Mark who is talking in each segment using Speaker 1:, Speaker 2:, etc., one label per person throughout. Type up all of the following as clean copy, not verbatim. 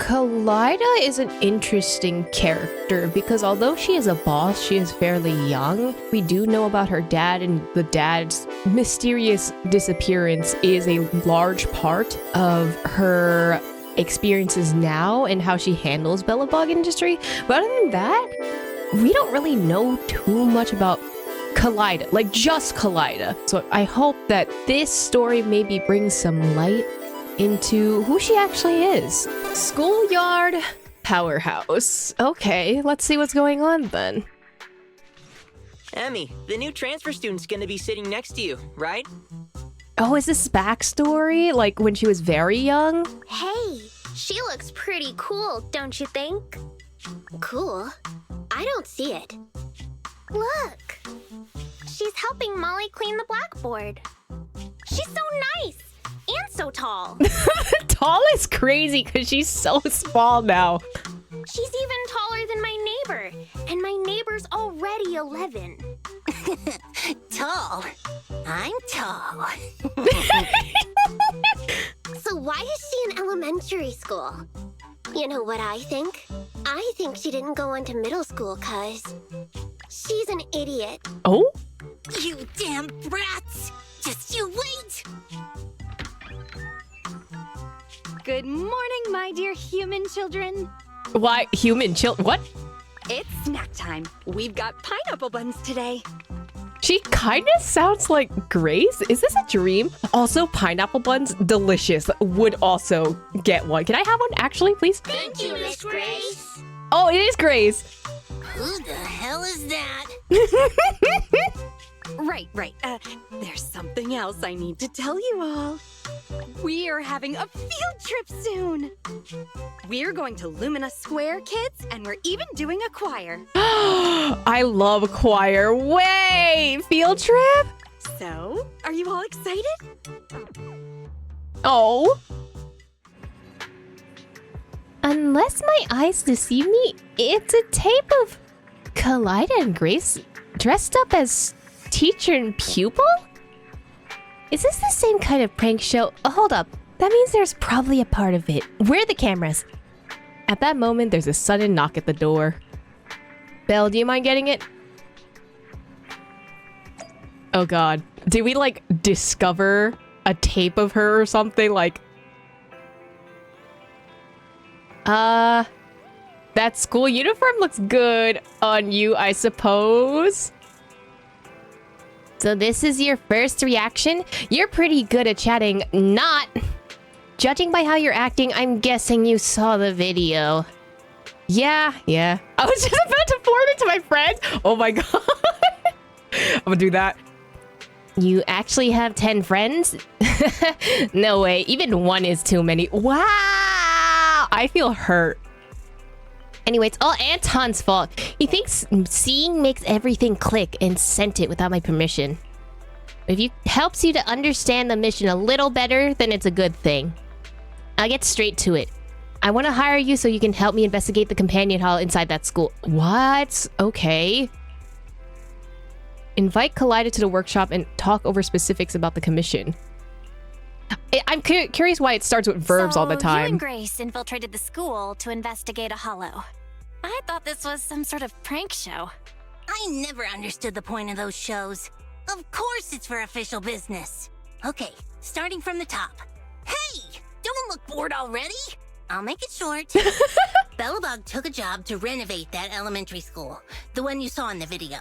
Speaker 1: Koleda is an interesting character because although she is a boss, she is fairly young. We do know about her dad, and the dad's mysterious disappearance is a large part of her experiences now and how she handles Bellabug industry. But other than that, we don't really know too much about Koleda, like just Koleda. So I hope that this story maybe brings some light into who she actually is. Schoolyard Powerhouse. Okay, let's see what's going on then.
Speaker 2: Emmy, the new transfer student's gonna be sitting next to you, right?
Speaker 1: Oh, is this backstory? Like when she was very young?
Speaker 3: Hey, she looks pretty cool, don't you think? Cool? I don't see it. Look! She's helping Molly clean the blackboard. She's so nice! And so tall.
Speaker 1: Tall is crazy because she's so small now.
Speaker 3: She's even taller than my neighbor. And my neighbor's already 11.
Speaker 4: Tall? I'm tall.
Speaker 3: So why is she in elementary school? You know what I think? I think she didn't go on to middle school because she's an idiot.
Speaker 1: Oh?
Speaker 4: You damn brats! Just you wait!
Speaker 5: Good morning, my dear human children.
Speaker 1: Why human what?
Speaker 5: It's snack time. We've got pineapple buns today.
Speaker 1: She kind of sounds like Grace. Is this a dream? Also, pineapple buns, delicious. Would also get one. Can I have one actually, please?
Speaker 3: Thank you, Miss Grace.
Speaker 1: Oh, it is Grace.
Speaker 4: Who the hell is that?
Speaker 5: Right. There's something else I need to tell you all. We are having a field trip soon. We're going to Lumina Square, kids, and we're even doing a choir.
Speaker 1: I love choir. Wait, field trip?
Speaker 5: So, are you all excited?
Speaker 1: Oh. Unless my eyes deceive me, it's a tape of Koleda and Grace dressed up as teacher and pupil? Is this the same kind of prank show? Oh, hold up. That means there's probably a part of it. Where are the cameras? At that moment, there's a sudden knock at the door. Belle, do you mind getting it? Oh god. Did we, like, discover a tape of her or something? Like... that school uniform looks good on you, I suppose. So this is your first reaction? You're pretty good at chatting. Not. Judging by how you're acting, I'm guessing you saw the video. Yeah. I was just about to forward it to my friends. Oh my god. I'm gonna do that. You actually have 10 friends? No way. Even one is too many. Wow. I feel hurt. Anyway, it's all Anton's fault. He thinks seeing makes everything click and sent it without my permission. If it helps you to understand the mission a little better, then it's a good thing. I'll get straight to it. I want to hire you so you can help me investigate the companion hall inside that school. What? Okay. Invite Koleda to the workshop and talk over specifics about the commission. I'm curious why it starts with verbs all the time.
Speaker 6: You and Grace infiltrated the school to investigate a hollow. I thought this was some sort of prank show.
Speaker 4: I never understood the point of those shows. Of course it's for official business. Okay, starting from the top. Hey! Don't look bored already! I'll make it short. Bellabug took a job to renovate that elementary school, the one you saw in the video.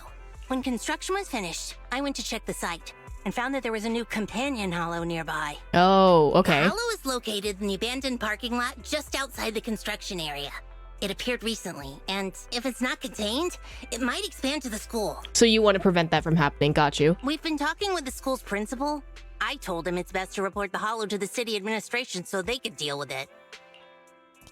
Speaker 4: When construction was finished, I went to check the site and found that there was a new companion hollow nearby.
Speaker 1: Oh, okay.
Speaker 4: The hollow is located in the abandoned parking lot just outside the construction area. It appeared recently, and if it's not contained, it might expand to the school.
Speaker 1: So you want to prevent that from happening, got you?
Speaker 4: We've been talking with the school's principal. I told him it's best to report the hollow to the city administration so they could deal with it.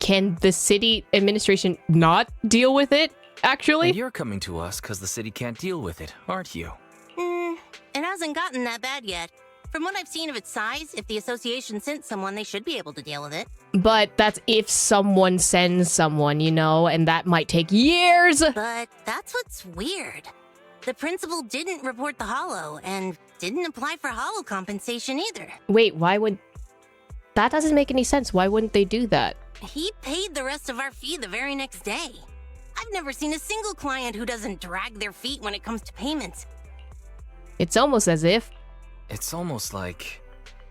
Speaker 1: Can the city administration not deal with it, actually?
Speaker 7: And you're coming to us because the city can't deal with it, aren't you?
Speaker 4: It hasn't gotten that bad yet. From what I've seen of its size, if the association sent someone, they should be able to deal with it.
Speaker 1: But that's if someone sends someone, you know, and that might take years.
Speaker 4: But that's what's weird. The principal didn't report the hollow and didn't apply for hollow compensation either.
Speaker 1: Wait, why would... That doesn't make any sense. Why wouldn't they do that?
Speaker 4: He paid the rest of our fee the very next day. I've never seen a single client who doesn't drag their feet when it comes to payments.
Speaker 1: It's almost as if...
Speaker 7: It's almost like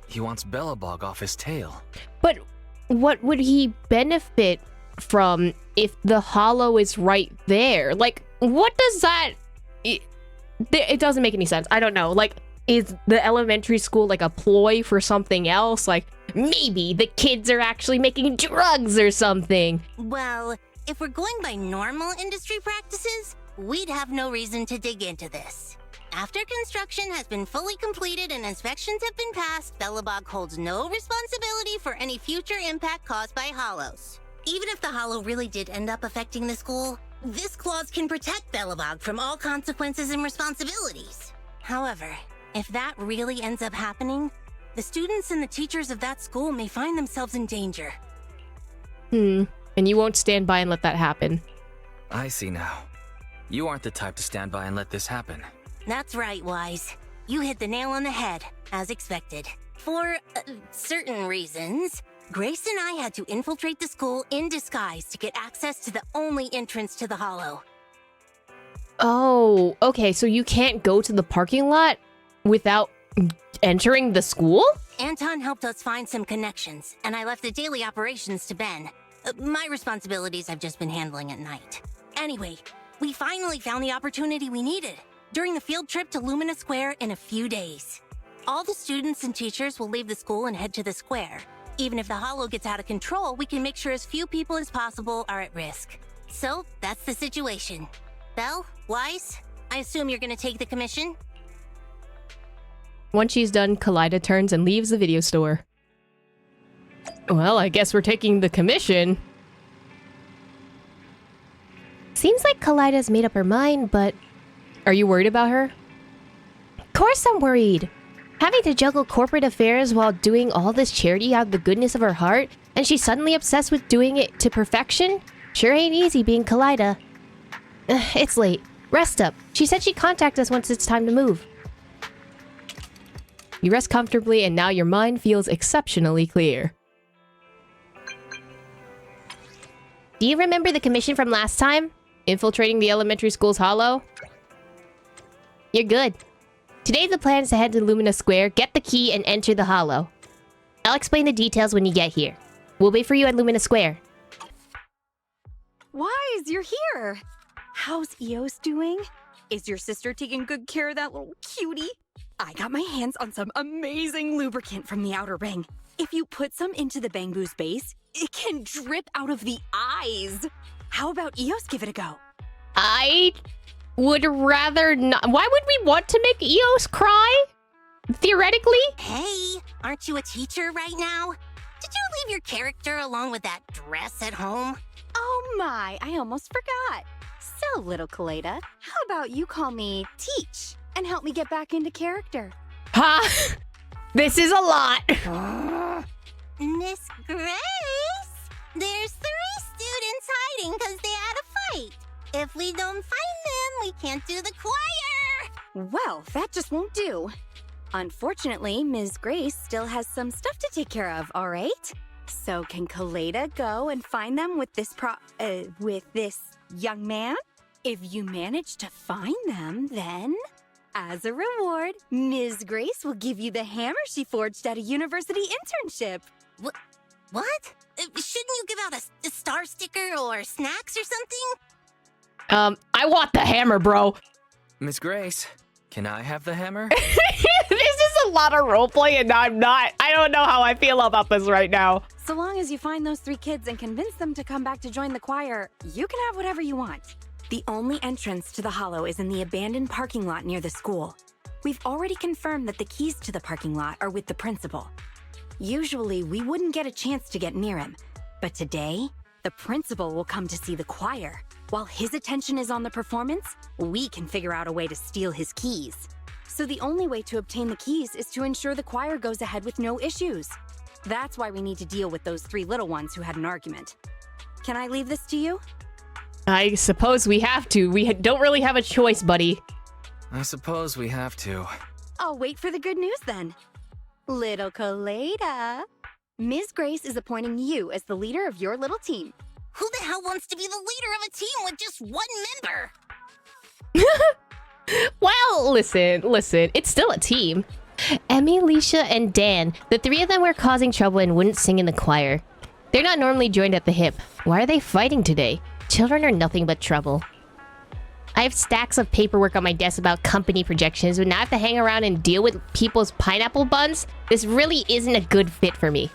Speaker 7: he wants Bellabog off his tail.
Speaker 1: But what would he benefit from if the hollow is right there? Like, what does that... It doesn't make any sense. I don't know. Like, is the elementary school like a ploy for something else? Like, maybe the kids are actually making drugs or something.
Speaker 4: Well, if we're going by normal industry practices, we'd have no reason to dig into this. After construction has been fully completed and inspections have been passed, Bellabog holds no responsibility for any future impact caused by hollows. Even if the hollow really did end up affecting the school, this clause can protect Bellabog from all consequences and responsibilities. However, if that really ends up happening, the students and the teachers of that school may find themselves in danger.
Speaker 1: And you won't stand by and let that happen.
Speaker 7: I see now. You aren't the type to stand by and let this happen.
Speaker 4: That's right, Wise. You hit the nail on the head, as expected. For certain reasons, Grace and I had to infiltrate the school in disguise to get access to the only entrance to the hollow.
Speaker 1: Oh, okay, so you can't go to the parking lot without entering the school?
Speaker 4: Anton helped us find some connections, and I left the daily operations to Ben. My responsibilities I've just been handling at night. Anyway, we finally found the opportunity we needed during the field trip to Lumina Square in a few days. All the students and teachers will leave the school and head to the square. Even if the hollow gets out of control, we can make sure as few people as possible are at risk. So, that's the situation. Belle, Wise, I assume you're gonna take the commission?
Speaker 1: Once she's done, Koleda turns and leaves the video store. Well, I guess we're taking the commission. Seems like Koleda's made up her mind, but... Are you worried about her? Of course I'm worried. Having to juggle corporate affairs while doing all this charity out of the goodness of her heart, and she's suddenly obsessed with doing it to perfection? Sure ain't easy being Koleda. It's late. Rest up. She said she'd contact us once it's time to move. You rest comfortably, and now your mind feels exceptionally clear. Do you remember the commission from last time? Infiltrating the elementary school's hollow? You're good. Today the plan is to head to Lumina Square, get the key, and enter the hollow. I'll explain the details when you get here. We'll wait for you at Lumina Square.
Speaker 5: Wise, you're here. How's Eos doing? Is your sister taking good care of that little cutie? I got my hands on some amazing lubricant from the Outer Ring. If you put some into the Bangbu's base, it can drip out of the eyes. How about Eos give it a go?
Speaker 1: I would rather not. Why would we want to make Eos cry? Theoretically?
Speaker 4: Hey, aren't you a teacher right now? Did you leave your character along with that dress at home?
Speaker 5: Oh my, I almost forgot. So, little Koleda, how about you call me Teach and help me get back into character?
Speaker 1: Ha! This is a lot.
Speaker 4: Miss Grace, there's 3 students hiding because they had a fight. If we don't find them, we can't do the choir.
Speaker 5: Well, that just won't do. Unfortunately, Ms. Grace still has some stuff to take care of, all right? So can Koleda go and find them with this young man? If you manage to find them, then, as a reward, Ms. Grace will give you the hammer she forged at a university internship.
Speaker 4: What? Shouldn't you give out a star sticker or snacks or something?
Speaker 1: I want the hammer, bro.
Speaker 7: Miss Grace, can I have the hammer?
Speaker 1: This is a lot of roleplay, and I don't know how I feel about this right now.
Speaker 5: So long as you find those 3 kids and convince them to come back to join the choir, you can have whatever you want. The only entrance to the hollow is in the abandoned parking lot near the school. We've already confirmed that the keys to the parking lot are with the principal. Usually, we wouldn't get a chance to get near him, but today, the principal will come to see the choir. While his attention is on the performance, we can figure out a way to steal his keys. So the only way to obtain the keys is to ensure the choir goes ahead with no issues. That's why we need to deal with those 3 little ones who had an argument. Can I leave this to you?
Speaker 1: I suppose we have to. We don't really have a choice, buddy.
Speaker 7: I suppose we have to.
Speaker 5: I'll wait for the good news then. Little Koleda, Ms. Grace is appointing you as the leader of your little team.
Speaker 4: Who the hell wants to be the leader of a team with just one member?
Speaker 1: Well, listen. It's still a team. Emmy, Leisha, and Dan. The three of them were causing trouble and wouldn't sing in the choir. They're not normally joined at the hip. Why are they fighting today? Children are nothing but trouble. I have stacks of paperwork on my desk about company projections, but now I have to hang around and deal with people's pineapple buns. This really isn't a good fit for me.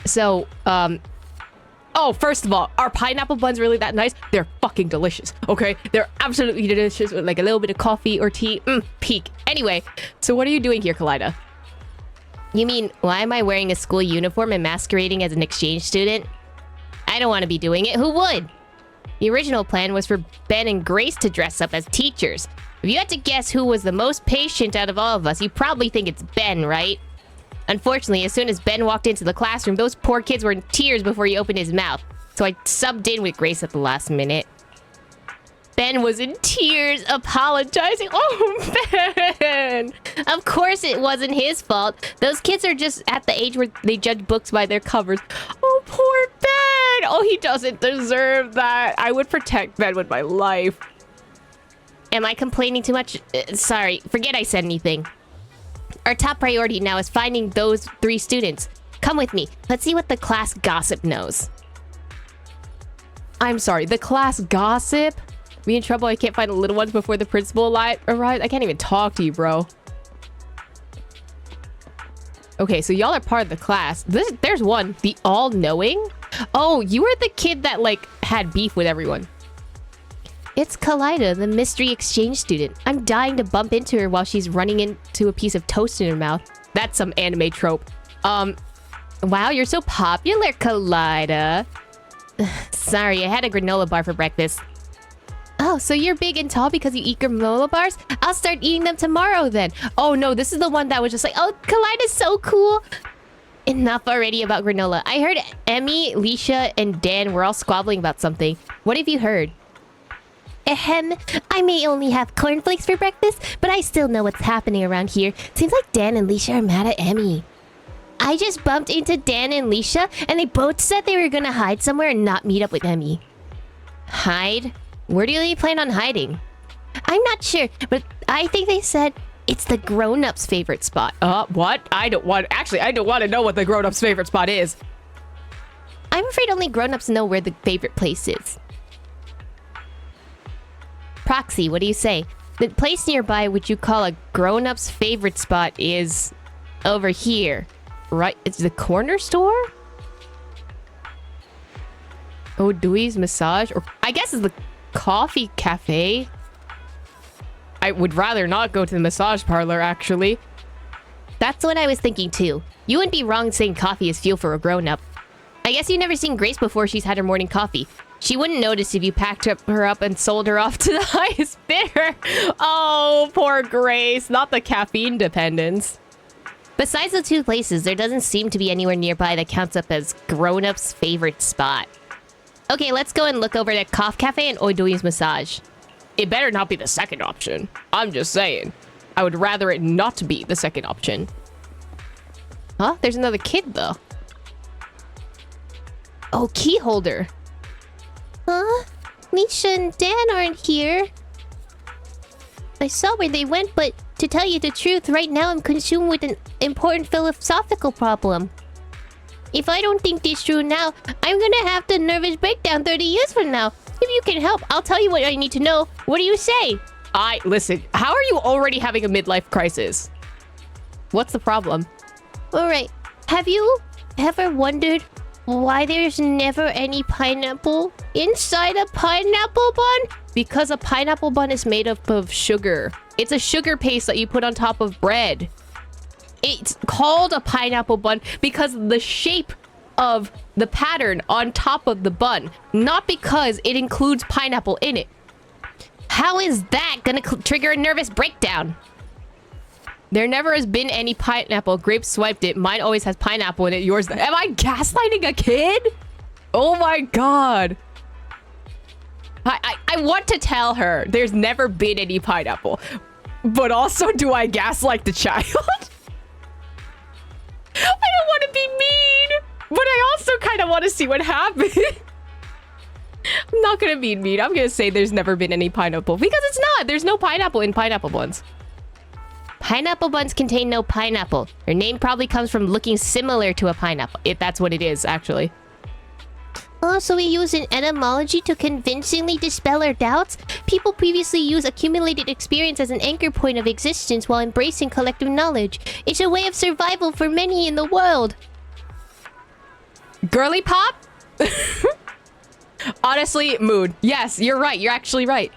Speaker 1: So, oh, first of all, are pineapple buns really that nice? They're fucking delicious, okay? They're absolutely delicious with like a little bit of coffee or tea. Peak. Anyway, so what are you doing here, Koleda? You mean, why am I wearing a school uniform and masquerading as an exchange student? I don't want to be doing it. Who would? The original plan was for Ben and Grace to dress up as teachers. If you had to guess who was the most patient out of all of us, you probably think it's Ben, right? Unfortunately, as soon as Ben walked into the classroom, those poor kids were in tears before he opened his mouth. So I subbed in with Grace at the last minute. Ben was in tears, apologizing. Oh, Ben! Of course it wasn't his fault. Those kids are just at the age where they judge books by their covers. Oh, poor Ben! Oh, he doesn't deserve that. I would protect Ben with my life. Am I complaining too much? Sorry, forget I said anything. Our top priority now is finding those 3 students. Come with me. Let's see what the class gossip knows. I'm sorry, the class gossip? We in trouble? I can't find the little ones before the principal arrives? I can't even talk to you, bro. Okay, so y'all are part of the class. There's one. The all-knowing? Oh, you were the kid that, like, had beef with everyone. It's Koleda, the mystery exchange student. I'm dying to bump into her while she's running into a piece of toast in her mouth. That's some anime trope. Wow, you're so popular, Koleda. Sorry, I had a granola bar for breakfast. Oh, so you're big and tall because you eat granola bars? I'll start eating them tomorrow then. Oh no, this is the one that was just like, oh, Koleda's so cool. Enough already about granola. I heard Emmy, Leisha, and Dan were all squabbling about something. What have you heard? Ahem, I may only have cornflakes for breakfast, but I still know what's happening around here. Seems like Dan and Leisha are mad at Emmy. I just bumped into Dan and Leisha, and they both said they were gonna hide somewhere and not meet up with Emmy. Hide? Where do you plan on hiding? I'm not sure, but I think they said it's the grown-ups' favorite spot. What? I don't want to know what the grown-ups' favorite spot is. I'm afraid only grown-ups know where the favorite place is. Proxy, what do you say? The place nearby which you call a grown-up's favorite spot is over here. Right? It's the corner store? Oh, Dewey's Massage? Or I guess it's the coffee cafe. I would rather not go to the massage parlor, actually. That's what I was thinking, too. You wouldn't be wrong saying coffee is fuel for a grown-up. I guess you've never seen Grace before she's had her morning coffee. She wouldn't notice if you packed her up and sold her off to the highest bidder. Oh, poor Grace. Not the caffeine dependence. Besides the 2 places, there doesn't seem to be anywhere nearby that counts up as grown-up's favorite spot. Okay, let's go and look over at Cough Cafe and Oidoi's Massage. It better not be the second option. I'm just saying. I would rather it not be the second option. Huh? There's another kid, though. Oh, key holder. Huh? Leisha and Dan aren't here. I saw where they went, but to tell you the truth, right now I'm consumed with an important philosophical problem. If I don't think this through now, I'm gonna have the nervous breakdown 30 years from now. If you can help, I'll tell you what I need to know. What do you say? Listen, how are you already having a midlife crisis? What's the problem? Alright, have you ever wondered why there's never any pineapple inside a pineapple bun? Because a pineapple bun is made up of sugar. It's a sugar paste that you put on top of bread. It's called a pineapple bun because of the shape of the pattern on top of the bun, not because it includes pineapple in it. How is that gonna trigger a nervous breakdown? There never has been any pineapple. Grape swiped it. Mine always has pineapple in it. Yours... Am I gaslighting a kid? Oh my god. I want to tell her there's never been any pineapple. But also, do I gaslight the child? I don't want to be mean. But I also kind of want to see what happened. I'm not gonna be mean. I'm gonna say there's never been any pineapple because it's not. There's no pineapple in pineapple buns. Pineapple buns contain no pineapple. Her name probably comes from looking similar to a pineapple. If that's what it is, actually. Oh, so we use an etymology to convincingly dispel our doubts? People previously used accumulated experience as an anchor point of existence while embracing collective knowledge. It's a way of survival for many in the world. Girly pop? Honestly, mood. Yes, you're right. You're actually right.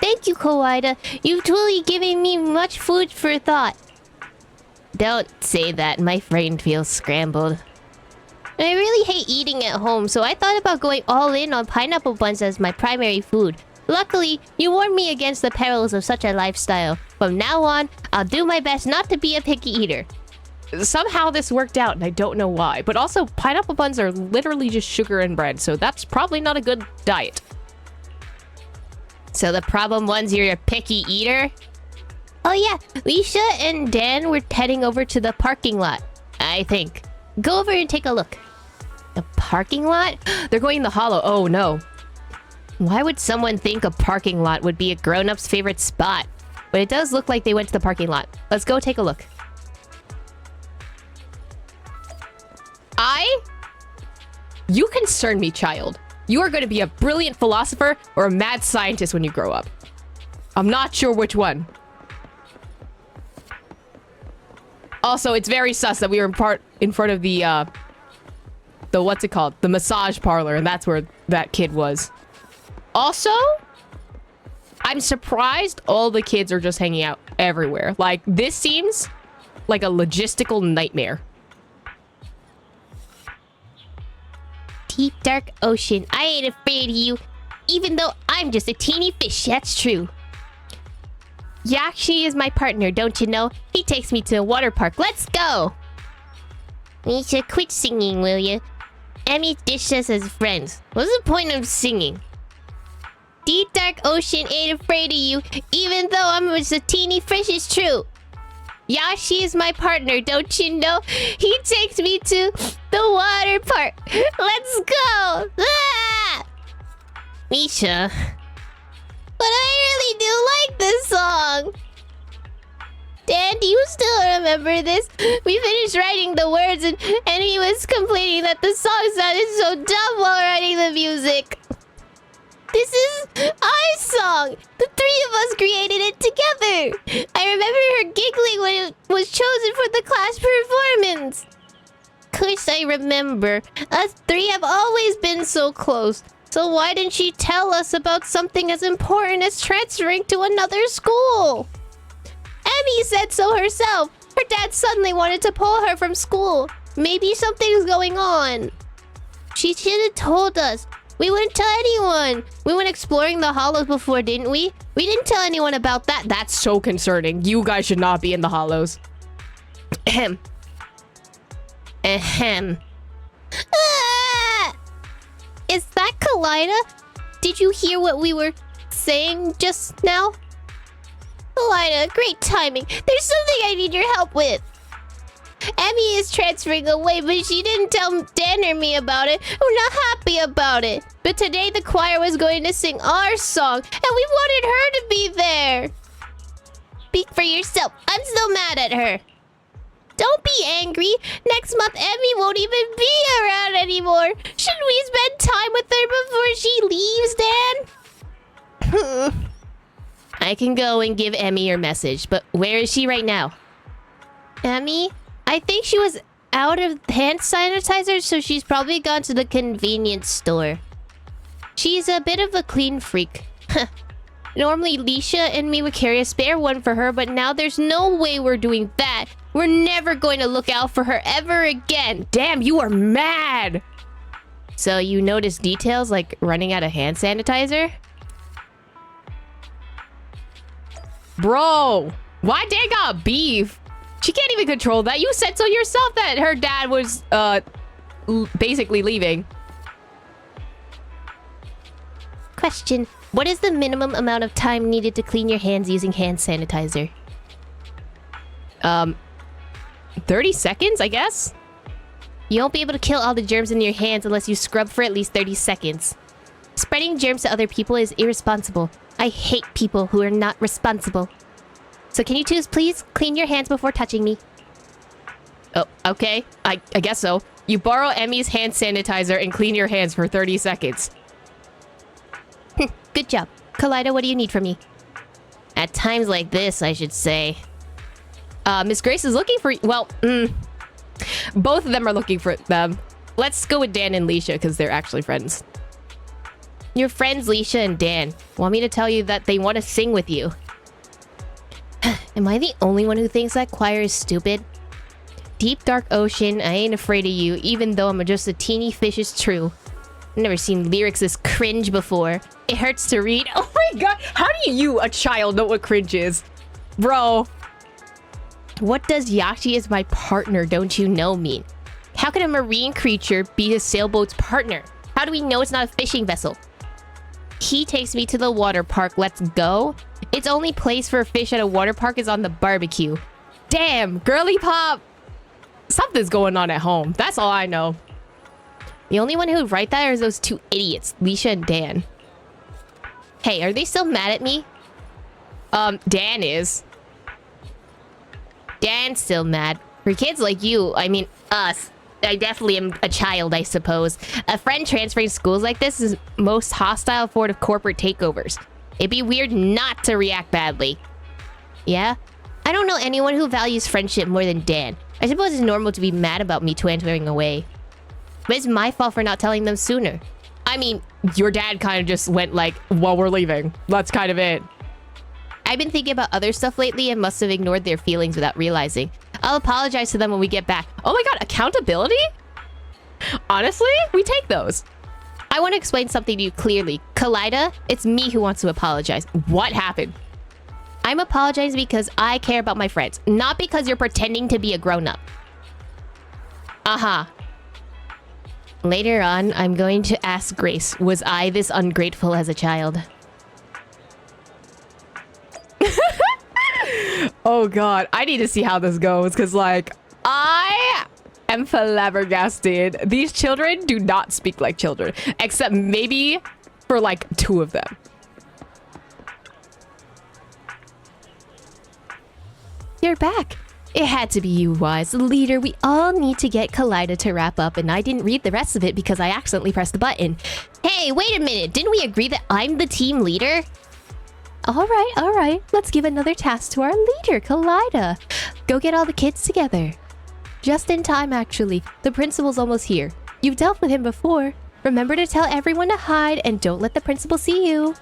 Speaker 1: Thank you, Koleda. You've truly given me much food for thought. Don't say that. My brain feels scrambled. I really hate eating at home, so I thought about going all in on pineapple buns as my primary food. Luckily, you warned me against the perils of such a lifestyle. From now on, I'll do my best not to be a picky eater. Somehow this worked out, and I don't know why. But also, pineapple buns are literally just sugar and bread, so that's probably not a good diet. So the problem was you're a picky eater? Oh yeah, Leisha and Dan were heading over to the parking lot, I think. Go over and take a look. The parking lot? They're going in the hollow. Oh no. Why would someone think a parking lot would be a grown-up's favorite spot? But it does look like they went to the parking lot. Let's go take a look. You concern me, child. You are going to be a brilliant philosopher or a mad scientist when you grow up. I'm not sure which one. Also, it's very sus that we were in front of the what's it called? The massage parlor, and that's where that kid was. Also, I'm surprised all the kids are just hanging out everywhere. Like, this seems like a logistical nightmare. Deep dark ocean, I ain't afraid of you. Even though I'm just a teeny fish, that's true. Yakshi is my partner, don't you know? He takes me to a water park. Let's go! Misha, quit singing, will you? Emmy dished us as friends. What's the point of singing? Deep dark ocean ain't afraid of you, even though I'm just a teeny fish, it's true. Yashi is my partner, don't you know? He takes me to the water park. Let's go! Ah! Misha. But I really do like this song. Dan, do you still remember this? We finished writing the words and he was complaining that the song sounded so dumb while writing the music. This is our song. The three of us created it together. I remember her giggling when it was chosen for the class performance. Of course I remember. Us three have always been so close. So why didn't she tell us about something as important as transferring to another school? Emmy said so herself. Her dad suddenly wanted to pull her from school. Maybe something's going on. She should have told us. We wouldn't tell anyone. We went exploring the hollows before, didn't we? We didn't tell anyone about that. That's so concerning. You guys should not be in the hollows. Ahem. Ahem. Ah! Is that Koleda? Did you hear what we were saying just now? Koleda, great timing. There's something I need your help with. Emmy is transferring away, but she didn't tell Dan or me about it. We're not happy about it. But today the choir was going to sing our song, and we wanted her to be there. Speak for yourself. I'm still mad at her. Don't be angry. Next month, Emmy won't even be around anymore. Shouldn't we spend time with her before she leaves, Dan? I can go and give Emmy your message, but where is she right now? Emmy? I think she was out of hand sanitizer, so she's probably gone to the convenience store. She's a bit of a clean freak. Normally, Leisha and me would carry a spare one for her, but now there's no way we're doing that. We're never going to look out for her ever again. Damn, you are mad! So you notice details like running out of hand sanitizer? Bro, why Dan got beef? She can't even control that. You said so yourself that her dad was, basically leaving. Question. What is the minimum amount of time needed to clean your hands using hand sanitizer? 30 seconds, I guess? You won't be able to kill all the germs in your hands unless you scrub for at least 30 seconds. Spreading germs to other people is irresponsible. I hate people who are not responsible. So can you two please clean your hands before touching me? Oh, okay. I guess so. You borrow Emmy's hand sanitizer and clean your hands for 30 seconds. Good job. Koleda, what do you need from me? At times like this, I should say. Miss Grace is looking for... Well, both of them are looking for them. Let's go with Dan and Leisha, because they're actually friends. Your friends, Leisha and Dan, want me to tell you that they want to sing with you. Am I the only one who thinks that choir is stupid? Deep dark ocean, I ain't afraid of you, even though I'm just a teeny fish is true. I've never seen lyrics this cringe before. It hurts to read. Oh my god, how do you, a child, know what cringe is? Bro. What does Yashi as my partner, don't you know mean? How can a marine creature be a sailboat's partner? How do we know it's not a fishing vessel? He takes me to the water park, let's go. Its only place for a fish at a water park is on the barbecue. Damn, girly pop. Something's going on at home. That's all I know. The only one who would write that are those two idiots, Leisha and Dan. Hey, are they still mad at me? Dan is. Dan's still mad. For kids like you, I mean, us. I definitely am a child, I suppose. A friend transferring schools like this is most hostile form of corporate takeovers. It'd be weird not to react badly. Yeah? I don't know anyone who values friendship more than Dan. I suppose it's normal to be mad about me transferring away. But it's my fault for not telling them sooner. I mean, your dad kind of just went like, well, we're leaving. That's kind of it. I've been thinking about other stuff lately and must have ignored their feelings without realizing. I'll apologize to them when we get back. Oh my god, accountability? Honestly, we take those. I want to explain something to you clearly. Koleda, it's me who wants to apologize. What happened? I'm apologizing because I care about my friends, not because you're pretending to be a grown-up. Uh-huh. Later on, I'm going to ask Grace, was I this ungrateful as a child? Oh god, I need to see how this goes, because like, I am flabbergasted. These children do not speak like children, except maybe for like 2 of them. You're back. It had to be you, Wise. Leader, we all need to get Koleda to wrap up, and I didn't read the rest of it because I accidentally pressed the button. Hey, wait a minute. Didn't we agree that I'm the team leader? All right. Let's give another task to our leader, Koleda. Go get all the kids together. Just in time, actually. The principal's almost here. You've dealt with him before. Remember to tell everyone to hide and don't let the principal see you.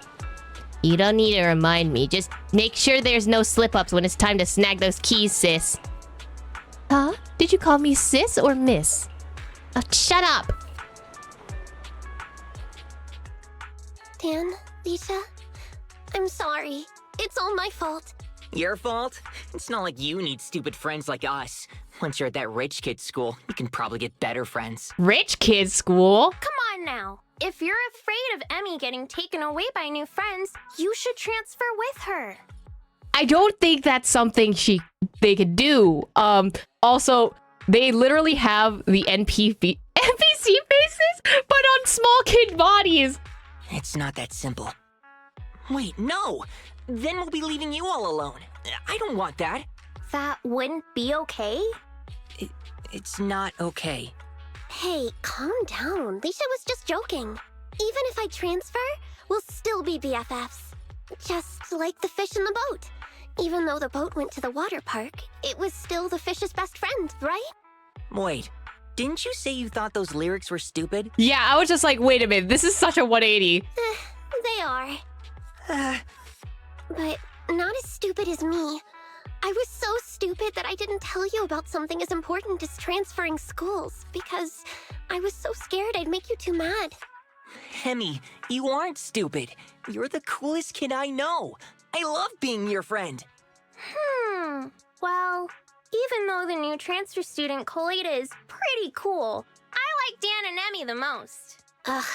Speaker 1: You don't need to remind me. Just make sure there's no slip-ups when it's time to snag those keys, sis. Huh? Did you call me sis or miss? Shut up!
Speaker 3: Dan, Leisha, I'm sorry. It's all my fault.
Speaker 2: Your fault? It's not like you need stupid friends like us. Once you're at that rich kid school, you can probably get better friends.
Speaker 1: Rich kid school?
Speaker 3: Come on now. If you're afraid of Emmy getting taken away by new friends, you should transfer with her.
Speaker 1: I don't think that's something they could do. Also, they literally have the NPC faces, but on small kid bodies.
Speaker 2: It's not that simple. Wait, no! Then we'll be leaving you all alone. I don't want that.
Speaker 3: That wouldn't be okay?
Speaker 2: It's not okay.
Speaker 3: Hey, calm down. Leisha was just joking. Even if I transfer, we'll still be BFFs. Just like the fish in the boat. Even though the boat went to the water park, it was still the fish's best friend, right?
Speaker 2: Wait, didn't you say you thought those lyrics were stupid?
Speaker 1: Yeah, I was just like, wait a minute, this is such a 180.
Speaker 3: They are. But not as stupid as me. I was so stupid that I didn't tell you about something as important as transferring schools because I was so scared I'd make you too mad.
Speaker 2: Emmy, you aren't stupid. You're the coolest kid I know. I love being your friend.
Speaker 3: Well, even though the new transfer student Koleda is pretty cool, I like Dan and Emmy the most. Ugh,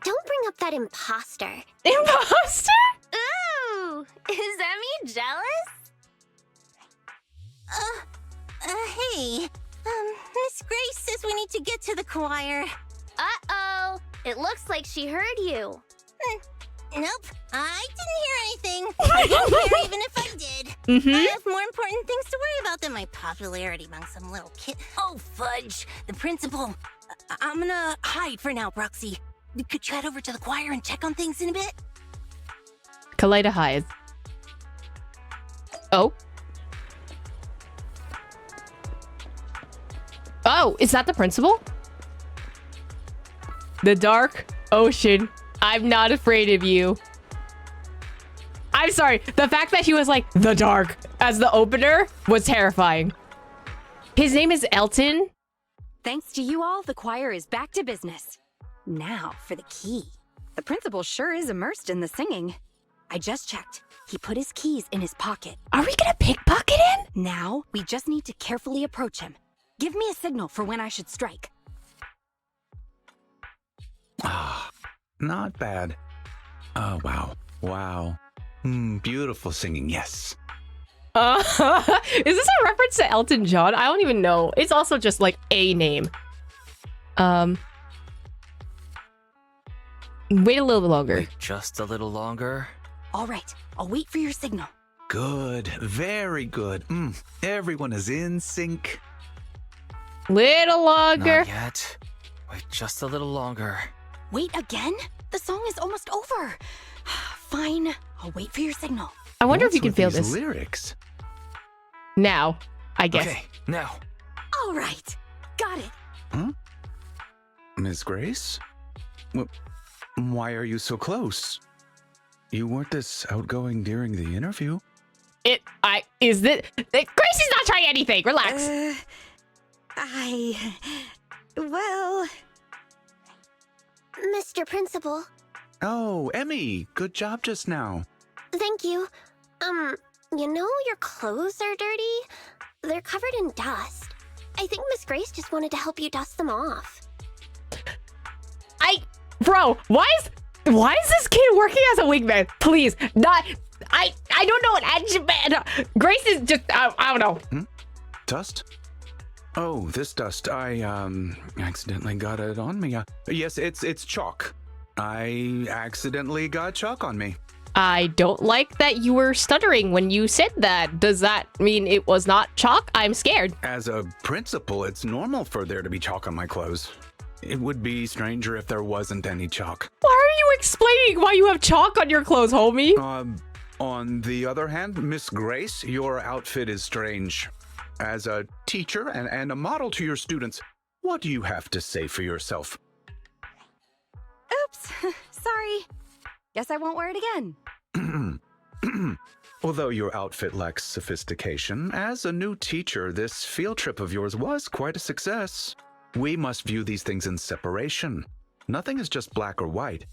Speaker 3: don't bring up that imposter.
Speaker 1: Imposter?
Speaker 3: Ooh, is Emmy jealous?
Speaker 4: Hey, Miss Grace says we need to get to the choir.
Speaker 3: Uh-oh. It looks like she heard you.
Speaker 4: Nope, I didn't hear anything. I didn't hear even if I did. I have more important things to worry about than my popularity among some little kid. Oh, fudge. The principal. I'm gonna hide for now, Broxy. Could you head over to the choir and check on things in a bit?
Speaker 1: Koleda hides. Oh. Oh, is that the principal? The dark ocean. I'm not afraid of you. I'm sorry. The fact that he was like, the dark, as the opener was terrifying. His name is Elton.
Speaker 5: Thanks to you all, the choir is back to business. Now for the key. The principal sure is immersed in the singing. I just checked. He put his keys in his pocket.
Speaker 1: Are we gonna pickpocket him?
Speaker 5: Now, we just need to carefully approach him. Give me a signal for when I should strike.
Speaker 8: Ah, not bad. Oh, wow. Wow. Beautiful singing, yes.
Speaker 1: Is this a reference to Elton John? I don't even know. It's also just like a name. Wait a little longer.
Speaker 7: Wait just a little longer.
Speaker 5: All right, I'll wait for your signal.
Speaker 8: Good. Very good. Everyone is in sync.
Speaker 1: Little longer.
Speaker 7: Not yet. Wait just a little longer.
Speaker 5: Wait again? The song is almost over. Fine, I'll wait for your signal.
Speaker 1: I wonder if
Speaker 8: What's
Speaker 1: you can
Speaker 8: with
Speaker 1: feel
Speaker 8: these
Speaker 1: this.
Speaker 8: lyrics?
Speaker 1: Now, I guess.
Speaker 7: Okay, now.
Speaker 5: All right, got it.
Speaker 8: Huh? Miss Grace? Why are you so close? You weren't this outgoing during the interview.
Speaker 1: Gracie's not trying anything. Relax.
Speaker 5: Well...
Speaker 3: Mr. Principal.
Speaker 8: Oh, Emmy, good job just now.
Speaker 3: Thank you. You know your clothes are dirty? They're covered in dust. I think Miss Grace just wanted to help you dust them off.
Speaker 1: Bro, why is this kid working as a wingman? Please, not. I don't know what Grace is just. I don't know.
Speaker 8: Dust? Oh, this dust. I accidentally got it on me. Yes, it's chalk. I accidentally got chalk on me.
Speaker 1: I don't like that you were stuttering when you said that. Does that mean it was not chalk? I'm scared.
Speaker 8: As a principal, it's normal for there to be chalk on my clothes. It would be stranger if there wasn't any chalk.
Speaker 1: Why are you explaining why you have chalk on your clothes, homie?
Speaker 8: On the other hand, Miss Grace, your outfit is strange. As a teacher and a model to your students, what do you have to say for yourself?
Speaker 5: Oops, sorry. Guess I won't wear it again.
Speaker 8: Although your outfit lacks sophistication, as a new teacher, this field trip of yours was quite a success. We must view these things in separation. Nothing is just black or white.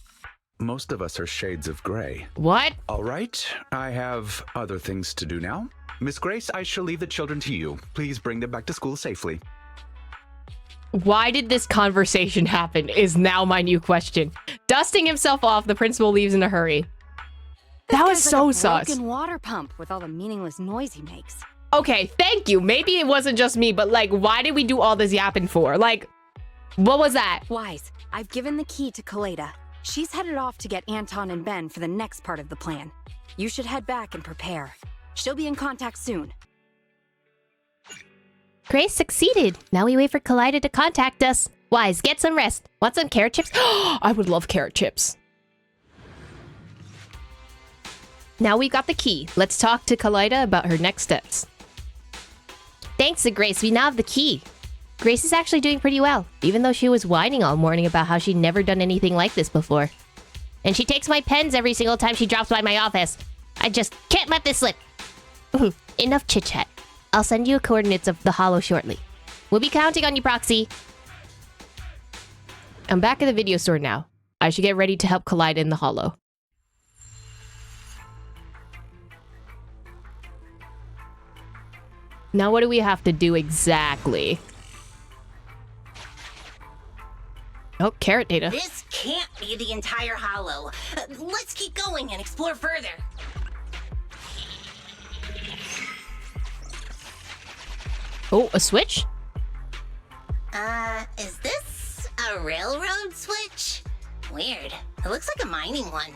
Speaker 8: Most of us are shades of gray.
Speaker 1: What?
Speaker 8: All right, I have other things to do now. Miss Grace, I shall leave the children to you. Please bring them back to school safely.
Speaker 1: Why did this conversation happen is now my new question. Dusting himself off, the principal leaves in a hurry. That was so
Speaker 5: like a
Speaker 1: sus.
Speaker 5: broken water pump with all the meaningless noise he makes.
Speaker 1: Okay, thank you. Maybe it wasn't just me, but like, why did we do all this yapping for? Like, what was that?
Speaker 5: Wise, I've given the key to Koleda. She's headed off to get Anton and Ben for the next part of the plan. You should head back and prepare. She'll be in contact soon.
Speaker 1: Grace succeeded. Now we wait for Koleda to contact us. Wise, get some rest. Want some carrot chips? I would love carrot chips. Now we got the key. Let's talk to Koleda about her next steps. Thanks to Grace, we now have the key. Grace is actually doing pretty well, even though she was whining all morning about how she'd never done anything like this before. And she takes my pens every single time she drops by my office. I just can't let this slip. Enough chit-chat. I'll send you coordinates of the hollow shortly. We'll be counting on you, Proxy. I'm back at the video store now. I should get ready to help Koleda in the hollow. Now what do we have to do exactly? Oh, carrot data.
Speaker 4: This can't be the entire hollow. Let's keep going and explore further.
Speaker 1: Oh, a switch?
Speaker 4: Is this a railroad switch? Weird. It looks like a mining one.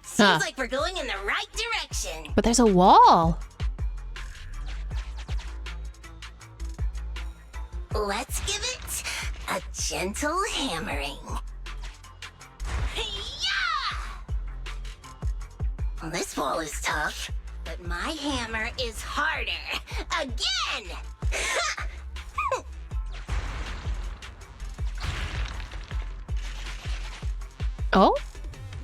Speaker 4: Seems like we're going in the right direction.
Speaker 1: But there's a wall.
Speaker 4: Let's give it a gentle hammering. Yeah! Well, this wall is tough, but my hammer is harder. Again!
Speaker 1: Oh?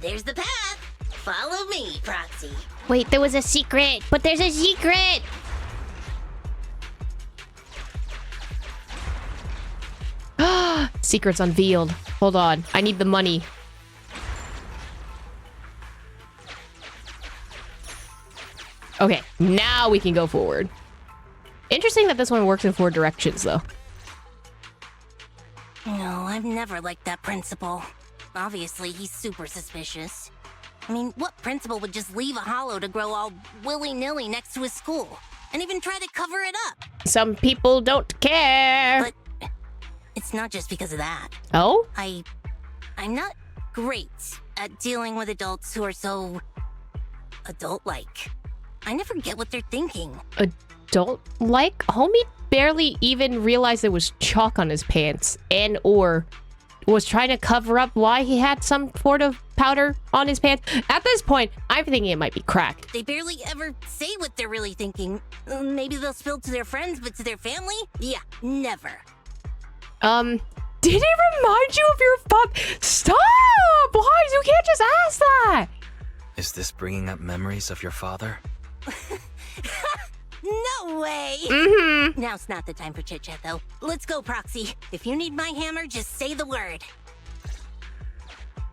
Speaker 4: There's the path. Follow me, Proxy.
Speaker 1: Wait, there was a secret. But there's a secret. Secrets unveiled. Hold on. I need the money. Okay, now we can go forward. Interesting that this one works in 4 directions, though.
Speaker 4: No, I've never liked that principal. Obviously, he's super suspicious. I mean, what principal would just leave a hollow to grow all willy-nilly next to his school? And even try to cover it up?
Speaker 1: Some people don't care.
Speaker 4: But it's not just because of that.
Speaker 1: Oh?
Speaker 4: I'm not great at dealing with adults who are so adult-like. I never get what they're thinking.
Speaker 1: Adult-like? Homie barely even realized there was chalk on his pants and or was trying to cover up why he had some sort of powder on his pants. At this point, I'm thinking it might be crack.
Speaker 4: They barely ever say what they're really thinking. Maybe they'll spill to their friends, but to their family? Yeah, never.
Speaker 1: Did it remind you of your father? Stop! Why? You can't just ask that!
Speaker 7: Is this bringing up memories of your father?
Speaker 4: No way!
Speaker 1: Mm-hmm.
Speaker 4: Now's not the time for chit-chat, though. Let's go, Proxy. If you need my hammer, just say the word.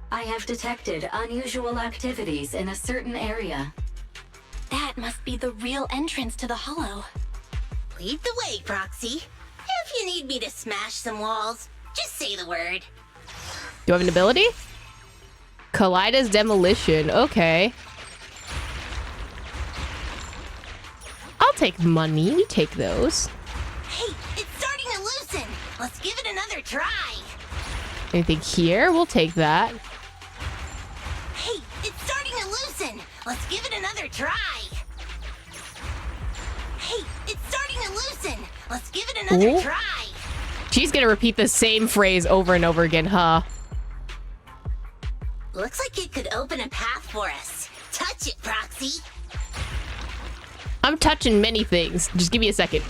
Speaker 9: I have detected unusual activities in a certain area.
Speaker 6: That must be the real entrance to the hollow.
Speaker 4: Lead the way, Proxy. If you need me to smash some walls, just say the word.
Speaker 1: Do I have an ability? Koleda's demolition. Okay. I'll take money. We take those.
Speaker 4: Hey, it's starting to loosen. Let's give it another try.
Speaker 1: Anything here? We'll take that.
Speaker 4: Hey, it's starting to loosen. Let's give it another try. Hey, it's starting to loosen. Let's give it another try.
Speaker 1: She's gonna repeat the same phrase over and over again, huh?
Speaker 4: Looks like it could open a path for us. Touch it, Proxy.
Speaker 1: I'm touching many things. Just give me a second.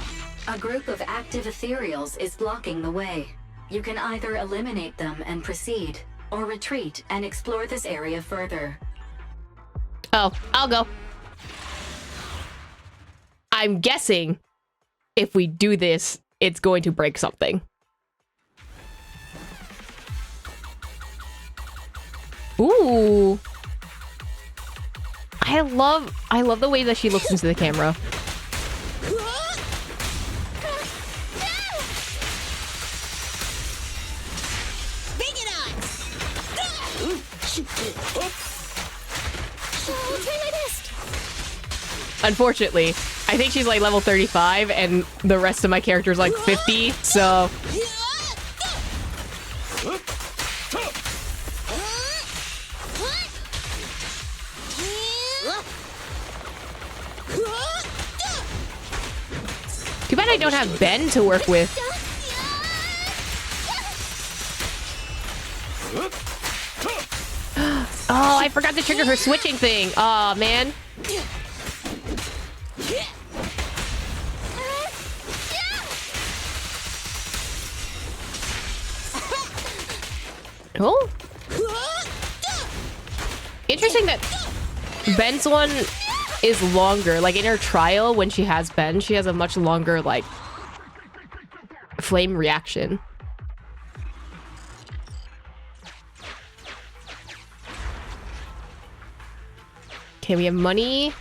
Speaker 9: A group of active ethereals is blocking the way. You can either eliminate them and proceed, or retreat and explore this area further.
Speaker 1: Oh, I'll go. I'm guessing if we do this, it's going to break something. Ooh. I love the way that she looks into the camera.
Speaker 4: Bring it on!
Speaker 1: Unfortunately, I think she's like level 35 and the rest of my character's like 50, so... Too bad I don't have Ben to work with. Oh, I forgot to trigger her switching thing. Aw, man. Oh. Interesting that Ben's one is longer. Like in her trial, when she has Ben, she has a much longer, like, flame reaction. Okay, we have money.